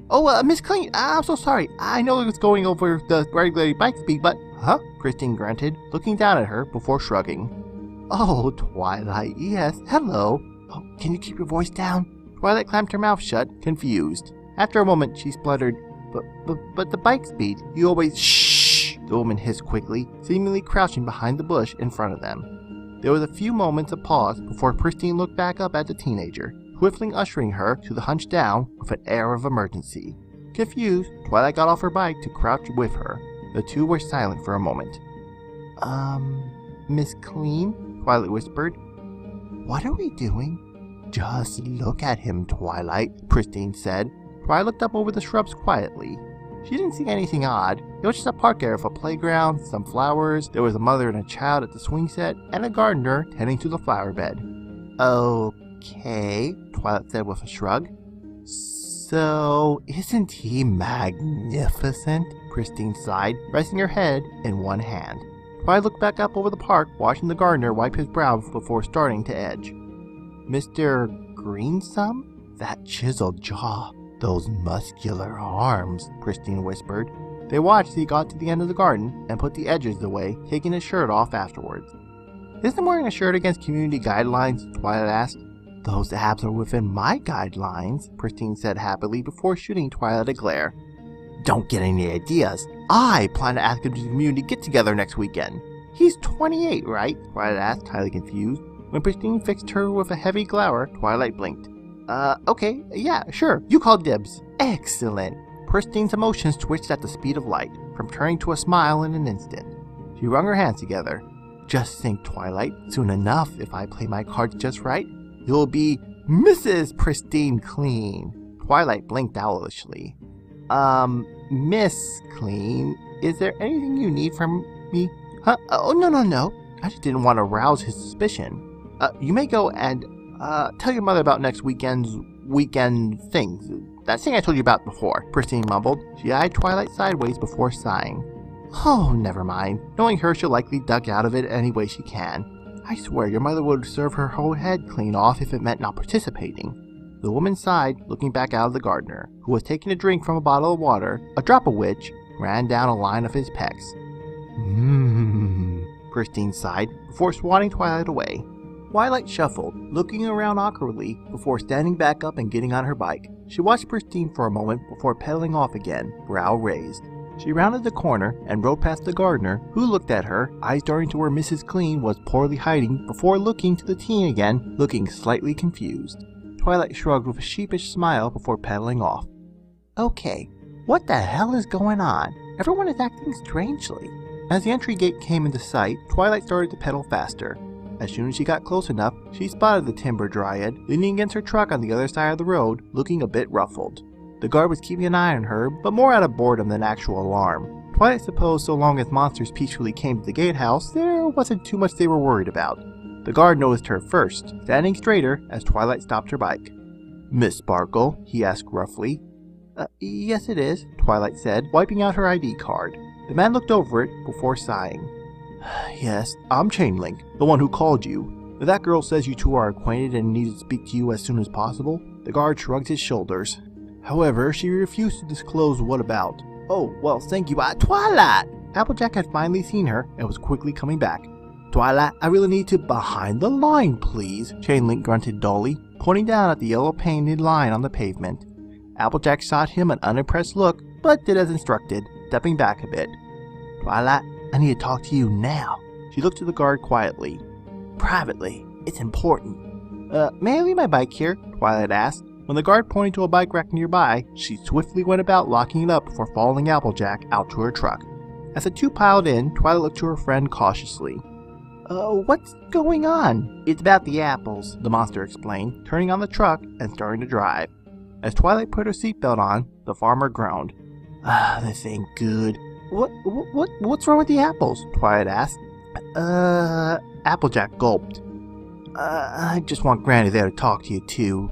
Oh, Miss Clean, I'm so sorry. I know it was going over the regular bike speed, but... Huh? Pristine grunted, looking down at her before shrugging. Oh, Twilight, yes, hello. Oh, can you keep your voice down? Twilight clamped her mouth shut, confused. After a moment, she spluttered, But the bike speed, you always... Shh! The woman hissed quickly, seemingly crouching behind the bush in front of them. There was a few moments of pause before Pristine looked back up at the teenager, swiftly ushering her to the hunch down with an air of emergency. Confused, Twilight got off her bike to crouch with her. The two were silent for a moment. Miss Clean? Twilight whispered. What are we doing? Just look at him, Twilight, Pristine said. Twilight looked up over the shrubs quietly. She didn't see anything odd. It was just a park area with a playground, some flowers, there was a mother and a child at the swing set, and a gardener tending to the flower bed. Okay, Twilight said with a shrug. So, isn't he magnificent? Pristine sighed, resting her head in one hand. Twilight looked back up over the park, watching the gardener wipe his brow before starting to edge. Mr. Greensome? That chiseled jaw. Those muscular arms, Pristine whispered. They watched as he got to the end of the garden and put the edges away, taking his shirt off afterwards. Isn't wearing a shirt against community guidelines? Twilight asked. Those abs are within my guidelines, Pristine said happily before shooting Twilight a glare. Don't get any ideas. I plan to ask him to the community get-together next weekend. He's 28, right? Twilight asked, highly confused. When Pristine fixed her with a heavy glower, Twilight blinked. Okay, yeah, sure, you call dibs. Excellent. Pristine's emotions twitched at the speed of light, from turning to a smile in an instant. She wrung her hands together. Just think, Twilight, soon enough, if I play my cards just right, you'll be Mrs. Pristine Clean. Twilight blinked owlishly. Miss Clean, is there anything you need from me? Huh? Oh, no. I just didn't want to rouse his suspicion. You may go and, tell your mother about next weekend things. That thing I told you about before, Pristine mumbled. She eyed Twilight sideways before sighing. Oh, never mind. Knowing her, she'll likely duck out of it any way she can. I swear your mother would serve her whole head clean off if it meant not participating. The woman sighed, looking back out of the gardener, who was taking a drink from a bottle of water, a drop of which ran down a line of his pecs. Pristine sighed, before swatting Twilight away. Twilight shuffled, looking around awkwardly before standing back up and getting on her bike. She watched Pristine for a moment before pedaling off again, brow raised. She rounded the corner and rode past the gardener, who looked at her, eyes darting to where Mrs. Clean was poorly hiding before looking to the teen again, looking slightly confused. Twilight shrugged with a sheepish smile before pedaling off. Okay, what the hell is going on? Everyone is acting strangely. As the entry gate came into sight, Twilight started to pedal faster. As soon as she got close enough, she spotted the timber dryad, leaning against her truck on the other side of the road, looking a bit ruffled. The guard was keeping an eye on her, but more out of boredom than actual alarm. Twilight supposed so long as monsters peacefully came to the gatehouse, there wasn't too much they were worried about. The guard noticed her first, standing straighter as Twilight stopped her bike. Miss Sparkle? He asked gruffly. Yes it is, Twilight said, wiping out her ID card. The man looked over it before sighing. Yes, I'm Chainlink, the one who called you. That girl says you two are acquainted and needs to speak to you as soon as possible. The guard shrugged his shoulders. However, she refused to disclose what about. Oh, well, thank you. Twilight! Applejack had finally seen her and was quickly coming back. Twilight, I really need to behind the line, please, Chainlink grunted dully, pointing down at the yellow painted line on the pavement. Applejack shot him an unimpressed look, but did as instructed, stepping back a bit. Twilight, I need to talk to you now. She looked to the guard quietly. Privately, it's important. May I leave my bike here? Twilight asked. When the guard pointed to a bike rack nearby, she swiftly went about locking it up before following Applejack out to her truck. As the two piled in, Twilight looked to her friend cautiously. What's going on? It's about the apples, the monster explained, turning on the truck and starting to drive. As Twilight put her seatbelt on, the farmer groaned. This ain't good. What's wrong with the apples? Twilight asked. Applejack gulped. I just want Granny there to talk to you too.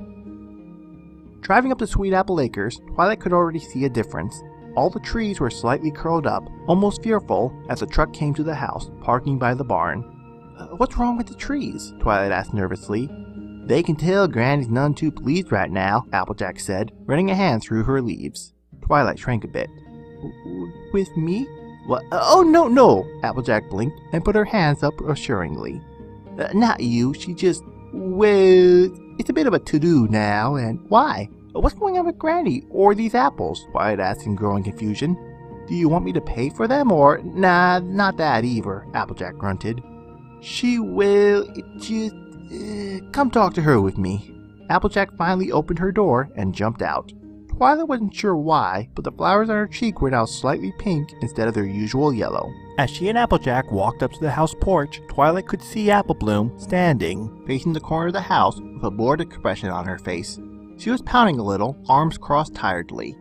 Driving up to Sweet Apple Acres, Twilight could already see a difference. All the trees were slightly curled up, almost fearful, as the truck came to the house, parking by the barn. What's wrong with the trees? Twilight asked nervously. They can tell Granny's none too pleased right now, Applejack said, running a hand through her leaves. Twilight shrank a bit. With me? What? Oh, no! Applejack blinked and put her hands up assuringly. Not you, she just... Well, it's a bit of a to-do now, and why? What's going on with Granny, or these apples? Twilight asked in growing confusion. Do you want me to pay for them, or... Nah, not that either, Applejack grunted. She will... just... come talk to her with me. Applejack finally opened her door and jumped out. Twilight wasn't sure why, but the flowers on her cheek were now slightly pink instead of their usual yellow. As she and Applejack walked up to the house porch, Twilight could see Apple Bloom standing, facing the corner of the house with a bored expression on her face. She was pouting a little, arms crossed tiredly.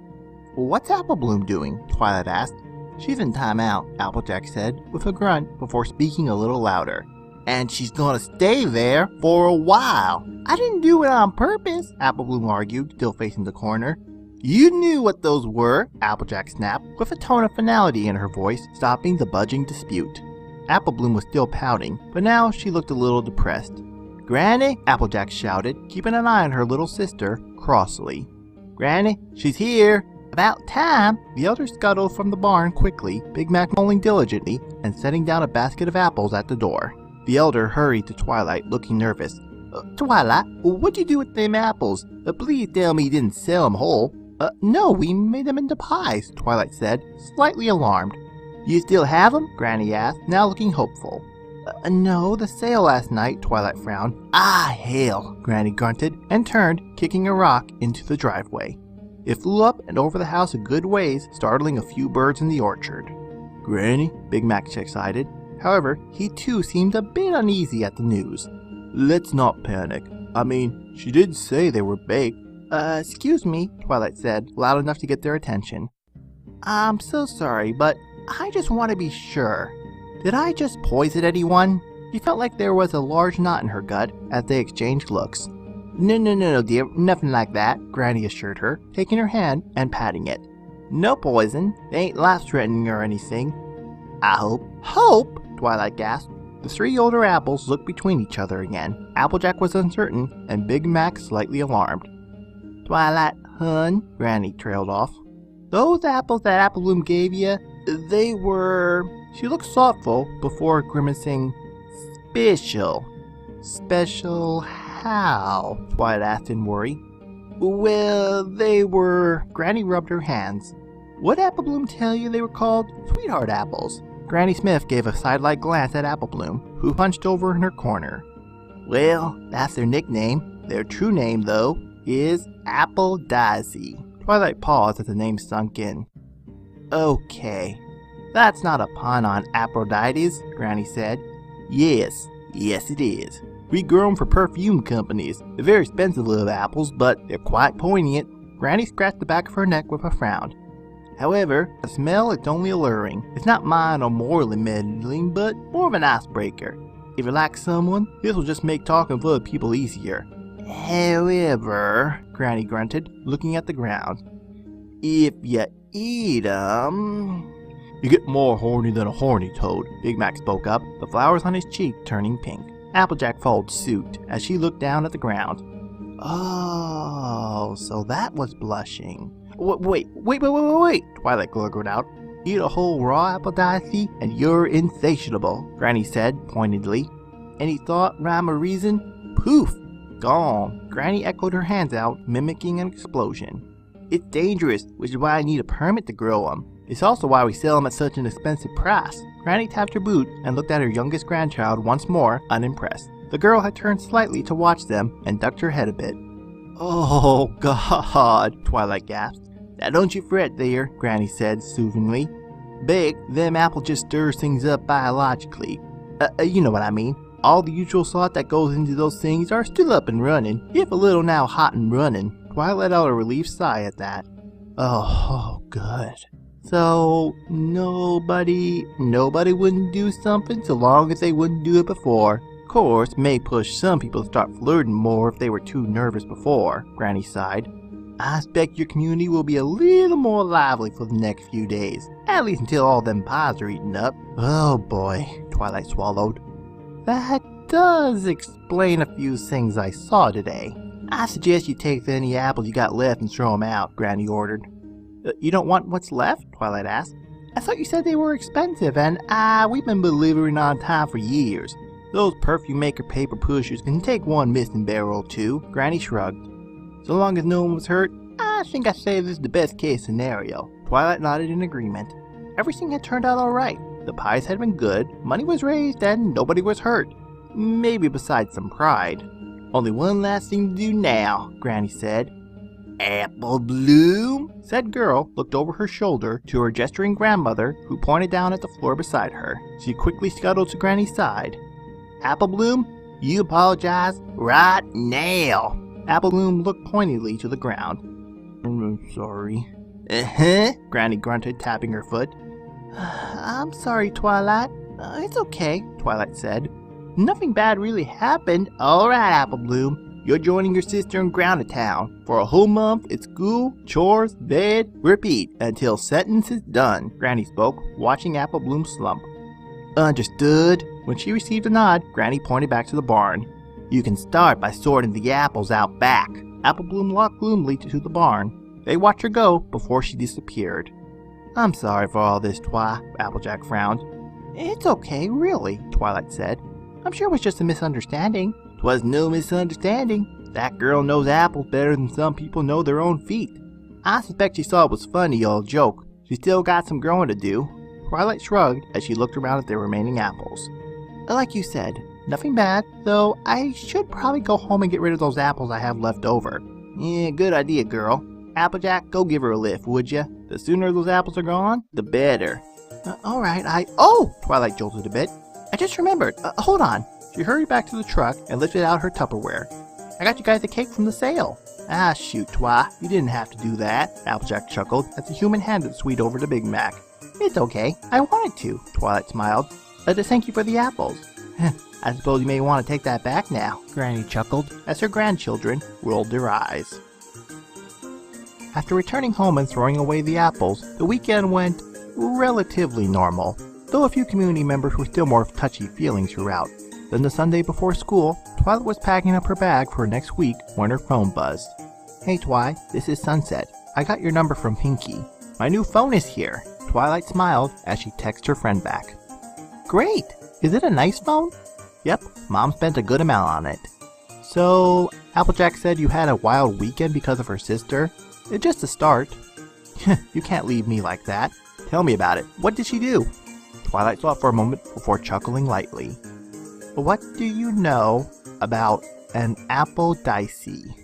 What's Apple Bloom doing? Twilight asked. She's in timeout, Applejack said, with a grunt before speaking a little louder. And she's gonna stay there for a while. I didn't do it on purpose, Apple Bloom argued, still facing the corner. You knew what those were, Applejack snapped, with a tone of finality in her voice, stopping the budging dispute. Apple Bloom was still pouting, but now she looked a little depressed. Granny, Applejack shouted, keeping an eye on her little sister, crossly. Granny, she's here. About time. The elder scuttled from the barn quickly, Big Mac mulling diligently, and setting down a basket of apples at the door. The elder hurried to Twilight, looking nervous. Twilight, what'd you do with them apples? Please tell me you didn't sell them whole. No, we made them into pies, Twilight said, slightly alarmed. You still have them? Granny asked, now looking hopeful. No, the sale last night, Twilight frowned. Ah, hell, Granny grunted, and turned, kicking a rock into the driveway. It flew up and over the house a good ways, startling a few birds in the orchard. Granny? Big Mac excited. However, he too seemed a bit uneasy at the news. Let's not panic. I mean, she did say they were baked. Excuse me, Twilight said, loud enough to get their attention. I'm so sorry, but I just want to be sure. Did I just poison anyone? She felt like there was a large knot in her gut as they exchanged looks. No, dear, nothing like that, Granny assured her, taking her hand and patting it. No poison. They ain't life-threatening or anything. I hope. Hope? Twilight gasped. The three older apples looked between each other again. Applejack was uncertain, and Big Mac slightly alarmed. Twilight, hun, Granny trailed off. Those apples that Apple Bloom gave you, they were... She looked thoughtful before grimacing. Special. Special how? Twilight asked in worry. Well, they were... Granny rubbed her hands. What'd Apple Bloom tell you they were called? Sweetheart apples. Granny Smith gave a sidelight glance at Apple Bloom, who hunched over in her corner. Well, that's their nickname. Their true name, though, is Appledisiac. Twilight paused as the name sunk in. Okay. That's not a pun on Aphrodite's, Granny said. Yes it is. We grow 'em for perfume companies. They're very expensive little apples, but they're quite poignant. Granny scratched the back of her neck with a frown. However, the smell is only alluring. It's not mine or morally meddling, but more of an icebreaker. If you like someone, this will just make talking with other people easier. However, Granny grunted, looking at the ground, if you eat 'em... You get more horny than a horny toad, Big Mac spoke up, the flowers on his cheek turning pink. Applejack followed suit as she looked down at the ground. Oh, so that was blushing. Wait, Twilight gurgled out. Eat a whole raw Appledisiac and you're insatiable, Granny said pointedly. Any thought, rhyme, or reason? Poof! Gone. Granny echoed her hands out, mimicking an explosion. It's dangerous, which is why I need a permit to grow 'em. It's also why we sell 'em at such an expensive price. Granny tapped her boot and looked at her youngest grandchild once more, unimpressed. The girl had turned slightly to watch them and ducked her head a bit. Oh, God, Twilight gasped. Now don't you fret there, Granny said soothingly. Big, them apples just stirs things up biologically. You know what I mean. All the usual thought that goes into those things are still up and running, if a little now hot and running. Twilight let out a relieved sigh at that. Oh, good. So, nobody wouldn't do something so long as they wouldn't do it before. Of course, may push some people to start flirting more if they were too nervous before, Granny sighed. I expect your community will be a little more lively for the next few days, at least until all them pies are eaten up. Oh boy, Twilight swallowed. That does explain a few things I saw today. I suggest you take any apples you got left and throw them out, Granny ordered. You don't want what's left? Twilight asked. I thought you said they were expensive, and we've been delivering on time for years. Those perfume maker paper pushers can take one missing barrel or two, Granny shrugged. So long as no one was hurt, I think I say this is the best case scenario. Twilight nodded in agreement. Everything had turned out alright. The pies had been good, money was raised, and nobody was hurt. Maybe besides some pride. Only one last thing to do now, Granny said. Apple Bloom? Said girl looked over her shoulder to her gesturing grandmother, who pointed down at the floor beside her. She quickly scuttled to Granny's side. Apple Bloom, you apologize right now. Apple Bloom looked pointedly to the ground. I'm sorry. Granny grunted, tapping her foot. I'm sorry, Twilight. It's okay, Twilight said. Nothing bad really happened. Alright, Apple Bloom. You're joining your sister in Grounded Town. For a whole month, it's school, chores, bed, repeat, until sentence is done, Granny spoke, watching Apple Bloom slump. Understood. When she received a nod, Granny pointed back to the barn. You can start by sorting the apples out back. Apple Bloom walked gloomily to the barn. They watched her go before she disappeared. I'm sorry for all this, Applejack frowned. It's okay, really, Twilight said. I'm sure it was just a misunderstanding. 'Twas no misunderstanding. That girl knows apples better than some people know their own feet. I suspect she thought it was funny, old joke. She still got some growing to do. Twilight shrugged as she looked around at their remaining apples. Like you said, nothing bad, though I should probably go home and get rid of those apples I have left over. Yeah, good idea, girl. Applejack, go give her a lift, would ya? The sooner those apples are gone, the better. Alright, Oh! Twilight jolted a bit. I just remembered. Hold on. She hurried back to the truck and lifted out her Tupperware. I got you guys a cake from the sale. Ah, shoot, Twi. You didn't have to do that, Applejack chuckled as the human handed the sweet over to Big Mac. It's okay. I wanted to, Twilight smiled. To thank you for the apples. I suppose you may want to take that back now, Granny chuckled as her grandchildren rolled their eyes. After returning home and throwing away the apples, the weekend went relatively normal, though a few community members were still more touchy-feeling throughout. Then the Sunday before school, Twilight was packing up her bag for next week when her phone buzzed. Hey Twi, this is Sunset. I got your number from Pinky. My new phone is here. Twilight smiled as she texted her friend back. Great! Is it a nice phone? Yep, Mom spent a good amount on it. So, Applejack said you had a wild weekend because of her sister? It's just a start. You can't leave me like that. Tell me about it. What did she do? Twilight thought for a moment before chuckling lightly. What do you know about an Appledisiac?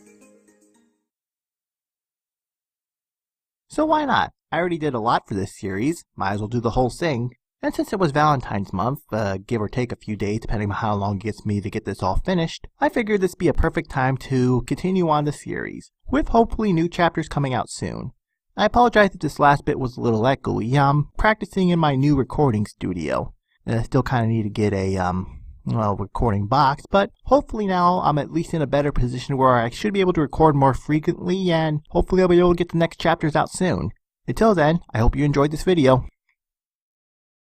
So why not? I already did a lot for this series. Might as well do the whole thing. And since it was Valentine's month, give or take a few days depending on how long it gets me to get this all finished, I figured this would be a perfect time to continue on the series, with hopefully new chapters coming out soon. I apologize if this last bit was a little echoey. I'm practicing in my new recording studio. I still kind of need to get a, recording box, but hopefully now I'm at least in a better position where I should be able to record more frequently, and hopefully I'll be able to get the next chapters out soon. Until then, I hope you enjoyed this video.